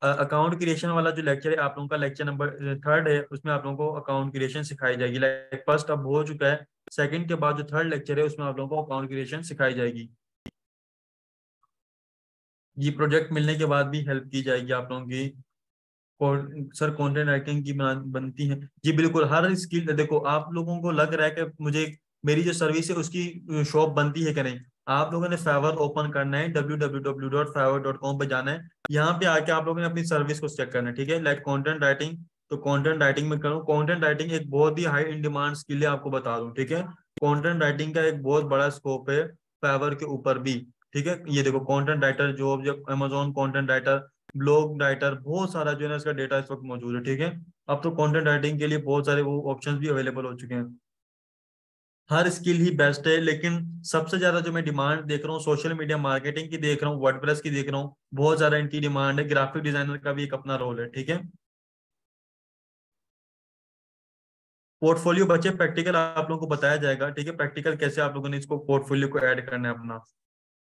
अकाउंट क्रिएशन वाला जो लेक्चर है आप लोगों का लेक्चर नंबर 3 है, उसमें आप लोगों को अकाउंट क्रिएशन सिखाई जाएगी। लाइक फर्स्ट अब हो चुका है, सेकंड के बाद जो 3rd लेक्चर है उसमें आप लोगों को अकाउंट क्रिएशन सिखाई जाएगी। ये प्रोजेक्ट मिलने के बाद भी हेल्प की जाएगी आप लोगों की। सर कंटेंट राइटिंग की बनती है जी बिल्कुल, हर स्किल देखो आप लोगों को लग रहा है कि मुझे मेरी जो सर्विस है उसकी शॉप बनती है कि नहीं। आप लोगों ने फाइवर ओपन करना है, www.fiverr.com पे जाना है, यहाँ पे आके आप लोगों ने अपनी सर्विस को चेक करना है, ठीक है। लाइक कंटेंट राइटिंग, तो कंटेंट राइटिंग में करूँ, कंटेंट राइटिंग एक बहुत ही हाई इन डिमांड स्किल है, आपको बता दूं, ठीक है। कंटेंट राइटिंग का एक बहुत बड़ा स्कोप है फाइवर के ऊपर भी, ठीक है। ये देखो कंटेंट राइटर जॉब, जब Amazon content writer, blog writer, बहुत सारा जो है ना इसका डेटा इस वक्त मौजूद है, ठीक है। अब तो कंटेंट राइटिंग के लिए बहुत सारे वो ऑप्शंस भी अवेलेबल हो चुके हैं। हर स्किल ही बेस्ट है, लेकिन सबसे ज्यादा जो मैं डिमांड देख रहा हूँ सोशल मीडिया मार्केटिंग की देख रहा हूँ, वर्डप्रेस की देख रहा हूँ, बहुत ज्यादा इनकी डिमांड है। ग्राफिक डिजाइनर का भी एक अपना रोल है, ठीक है। पोर्टफोलियो बच्चे प्रैक्टिकल आप लोगों को बताया जाएगा, ठीक है। प्रैक्टिकल कैसे आप लोगों ने इसको पोर्टफोलियो को ऐड करना है अपना।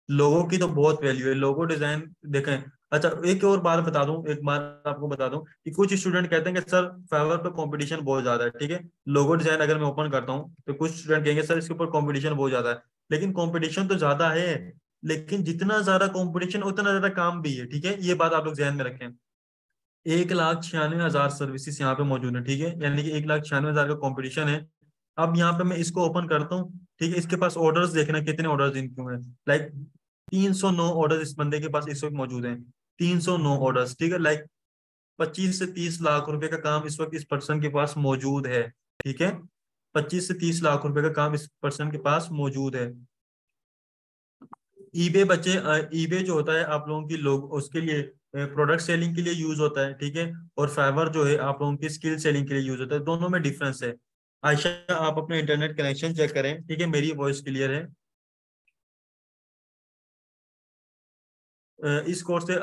लोगों की तो बहुत वैल्यू है, लोगो डिजाइन देखें। अच्छा एक और बात बता दूं, एक बात आपको बता दूं कि कुछ स्टूडेंट कहते हैं कि सर फाइवर पे कंपटीशन बहुत ज्यादा है, ठीक है। लोगो डिजाइन अगर मैं ओपन करता हूं तो कुछ स्टूडेंट कहेंगे सर इसके ऊपर कंपटीशन बहुत ज्यादा है, लेकिन कंपटीशन तो ज्यादा है, लेकिन जितना ज्यादा कंपटीशन उतना ज्यादा काम भी है, ठीक है। ये बात आप लोग ध्यान में रखें। 1,96,000 सर्विसेज यहाँ पे मौजूद है, ठीक है, यानी कि 1,96,000 का कंपटीशन है। अब यहाँ पे मैं इसको ओपन करता हूँ, ठीक है। इसके पास ऑर्डर्स देखना कितने ऑर्डर्स इनके हैं। लाइक 309 ऑर्डर इस बंदे के पास इस वक्त मौजूद हैं, 309 ऑर्डर्स, ठीक है। लाइक 25 से 30 लाख रुपए का काम इस वक्त इस पर्सन के पास मौजूद है, ठीक है। 25 से 30 लाख रुपए का काम इस पर्सन के पास मौजूद है। ईबे बच्चे, ईबे जो होता है आप लोगों की लोग उसके लिए प्रोडक्ट सेलिंग के लिए यूज होता है, ठीक है। और फाइवर जो है आप लोगों की स्किल सेलिंग के लिए यूज होता है, दोनों में डिफरेंस है। आयशा आप अपने इंटरनेट कनेक्शन चेक करें, ठीक है, मेरी वॉइस क्लियर है। इस कोर्स से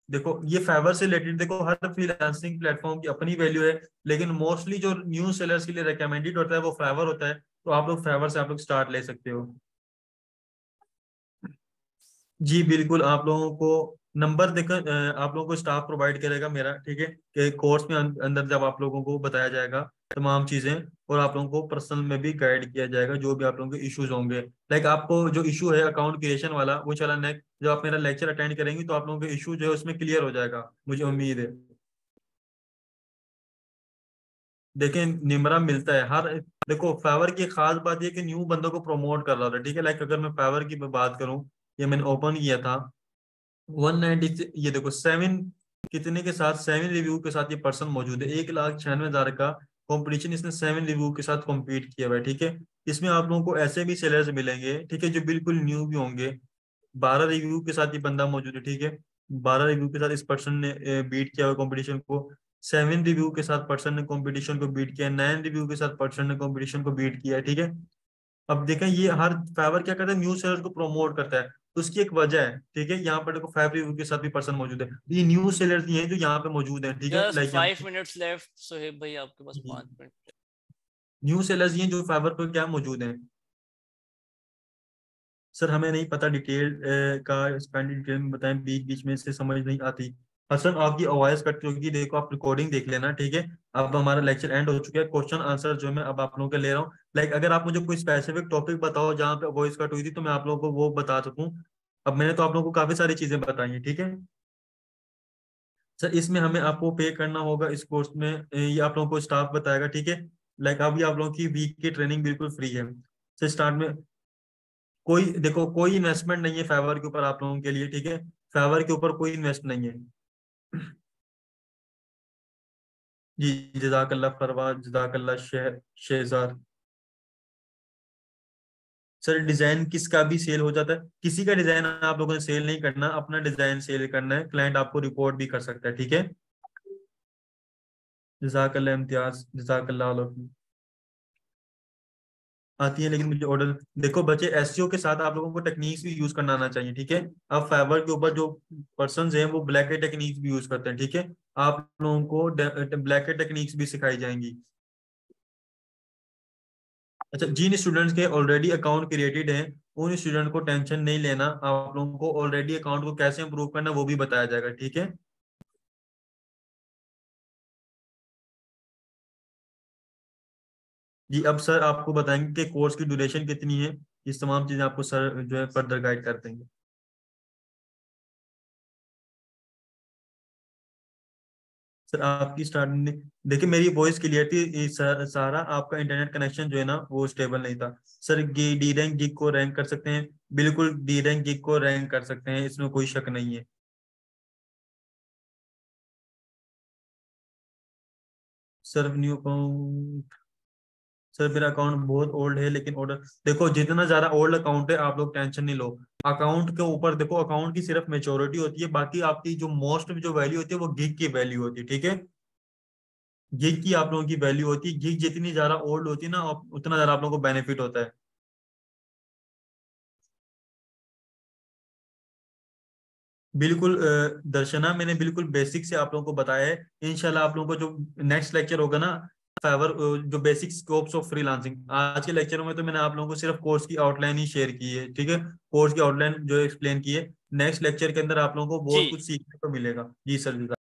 देखो ये फाइवर से रिलेटेड, देखो हर फ्रीलांसिंग प्लेटफॉर्म की अपनी वैल्यू है, लेकिन मोस्टली जो न्यू सेलर्स के लिए रिकमेंडेड होता है वो फाइवर होता है, तो आप लोग फाइवर से आप लोग स्टार्ट ले सकते हो। जी बिल्कुल, आप लोगों को नंबर देकर आप लोगों को स्टाफ प्रोवाइड करेगा मेरा, ठीक है। कि कोर्स में अंदर जब आप लोगों को बताया जाएगा तमाम चीजें, और आप लोगों को पर्सनल में भी गाइड किया जाएगा जो भी आप लोगों के इश्यूज होंगे। लाइक आपको जो इशू है अकाउंट क्रिएशन वाला, वो चला नेक्स्ट जब आप मेरा लेक्चर अटेंड करेंगे तो आप लोगों के इशू जो है उसमें क्लियर हो जाएगा, मुझे उम्मीद है। देखें निमरा मिलता है हर। देखो फाइवर की खास बात ये कि न्यू बंदों को प्रमोट कर रहा था, ठीक है। लाइक अगर मैं फाइवर की बात करूं, ये मैंने ओपन किया था 190, ये देखो 7 कितने के साथ, 7 रिव्यू के साथ ये पर्सन मौजूद है। 1,96,000 का कंपटीशन इसने 7 रिव्यू के साथ कम्पीट किया हुआ है, ठीक है। इसमें आप लोगों को ऐसे भी सेलर्स मिलेंगे, ठीक है, जो बिल्कुल न्यू भी होंगे। 12 रिव्यू के साथ ये बंदा मौजूद है, ठीक है। 12 रिव्यू के साथ इस पर्सन ने बीट किया हुआ कंपटीशन को। 7 रिव्यू के साथ पर्सन ने कंपटीशन को बीट किया, 9 रिव्यू के साथ पर्सन ने कंपटीशन को बीट किया है, ठीक है। अब देखें ये हर फाइवर क्या करता है, न्यू सेलर को प्रमोट करता है, तो उसकी एक वजह है, ठीक है। यहाँ पर देखो 5 रिव्यू के साथ भी पर्सन मौजूद है, ये न्यू सेलर ही हैं जो यहाँ पे मौजूद है, ठीक है। जस्ट लाइक यहाँ 5 minutes लेफ्ट सोहेब भाई, आपके पास 5 मिनट। न्यू सेलर्स ही हैं जो फाइवर पर क्या मौजूद हैं। सर हमें नहीं पता डिटेल का, स्पेंड डिटेल में बताएं, बीच बीच में से समझ नहीं आती। हसन आपकी आवाज कट होगी, देखो आप रिकॉर्डिंग देख लेना, ठीक है। अब हमारा लेक्चर एंड हो चुका है, क्वेश्चन आंसर जो मैं अब आप लोगों के ले रहा हूँ। लाइक अगर आप मुझे कोई स्पेसिफिक टॉपिक बताओ जहाँ पे वॉइस कट हुई थी, तो मैं आप लोगों को वो बता सकूँ। अब मैंने तो आप लोगों को काफी सारी चीजें बताई हैं, ठीक है। सर इसमें हमें आपको पे करना होगा इस कोर्स में, ये आप लोगों को स्टाफ बताएगा, ठीक है। लाइक अभी आप लोगों की वीक की ट्रेनिंग बिल्कुल फ्री है। सर स्टार्ट में कोई देखो कोई इन्वेस्टमेंट नहीं है फाइवर के ऊपर आप लोगों के लिए, ठीक है। फाइवर के ऊपर कोई इन्वेस्ट नहीं है। जी जजाकल्ला फरवाद, जजाकल्ला शहजार। सर डिजाइन किसका भी सेल हो जाता है, किसी का डिजाइन आप लोगों ने सेल नहीं करना, अपना डिजाइन सेल करना है, क्लाइंट आपको रिपोर्ट भी कर सकता है, ठीक है। जजाकल्ला इम्तियाज, जजाकल्ला आलोक। आती है लेकिन मुझे ऑर्डर, देखो बच्चे एसईओ के साथ आप लोगों को टेक्निक्स भी यूज करना आना चाहिए, ठीक है। अब फाइवर के ऊपर जो पर्सन हैं वो ब्लैक हेड टेक्निक्स भी यूज करते हैं, ठीक है। आप लोगों को ब्लैक हेड टेक्निक्स भी सिखाई जाएंगी। अच्छा, जिन स्टूडेंट्स के ऑलरेडी अकाउंट क्रिएटेड हैं उन स्टूडेंट को टेंशन नहीं लेना, आप लोगों को ऑलरेडी अकाउंट को कैसे इंप्रूव करना वो भी बताया जाएगा, ठीक है। जी अब सर आपको बताएंगे कि कोर्स की ड्यूरेशन कितनी है, इस तमाम चीजें आपको सर जो है फर्दर गाइड कर देंगे। सर आपकी स्टार्टिंग में देखिए मेरी वॉइस क्लियर थी, सारा आपका इंटरनेट कनेक्शन जो है ना वो स्टेबल नहीं था। सर डी रैंक गिग को रैंक कर सकते हैं, बिल्कुल डी रैंक गिग को रैंक कर सकते हैं, इसमें कोई शक नहीं है। सर न्यू अकाउंट, सर मेरा अकाउंट बहुत ओल्ड है लेकिन ऑर्डर, देखो जितना ज्यादा ओल्ड अकाउंट है आप लोग टेंशन नहीं लो। अकाउंट के ऊपर देखो, अकाउंट की सिर्फ मेच्योरिटी होती है, बाकी आपकी जो मोस्ट जो वैल्यू होती है वो गिग की वैल्यू होती है, ठीक है। गिग की आप लोगों की वैल्यू होती है, गिग जितनी ज्यादा ओल्ड होती है ना उतना ज्यादा आप लोगों को बेनिफिट होता है। बिल्कुल दर्शना मैंने बिल्कुल बेसिक से आप लोगों को बताया है। इंशाल्लाह आप लोगों को जो नेक्स्ट लेक्चर होगा ना फाइवर, जो बेसिक स्कोप्स ऑफ फ्रीलांसिंग, आज के लेक्चरों में तो मैंने आप लोगों को सिर्फ कोर्स की आउटलाइन ही शेयर की है, ठीक है। कोर्स की आउटलाइन जो एक्सप्लेन की है, नेक्स्ट लेक्चर के अंदर आप लोगों को बहुत जी कुछ सीखने को मिलेगा। जी सर।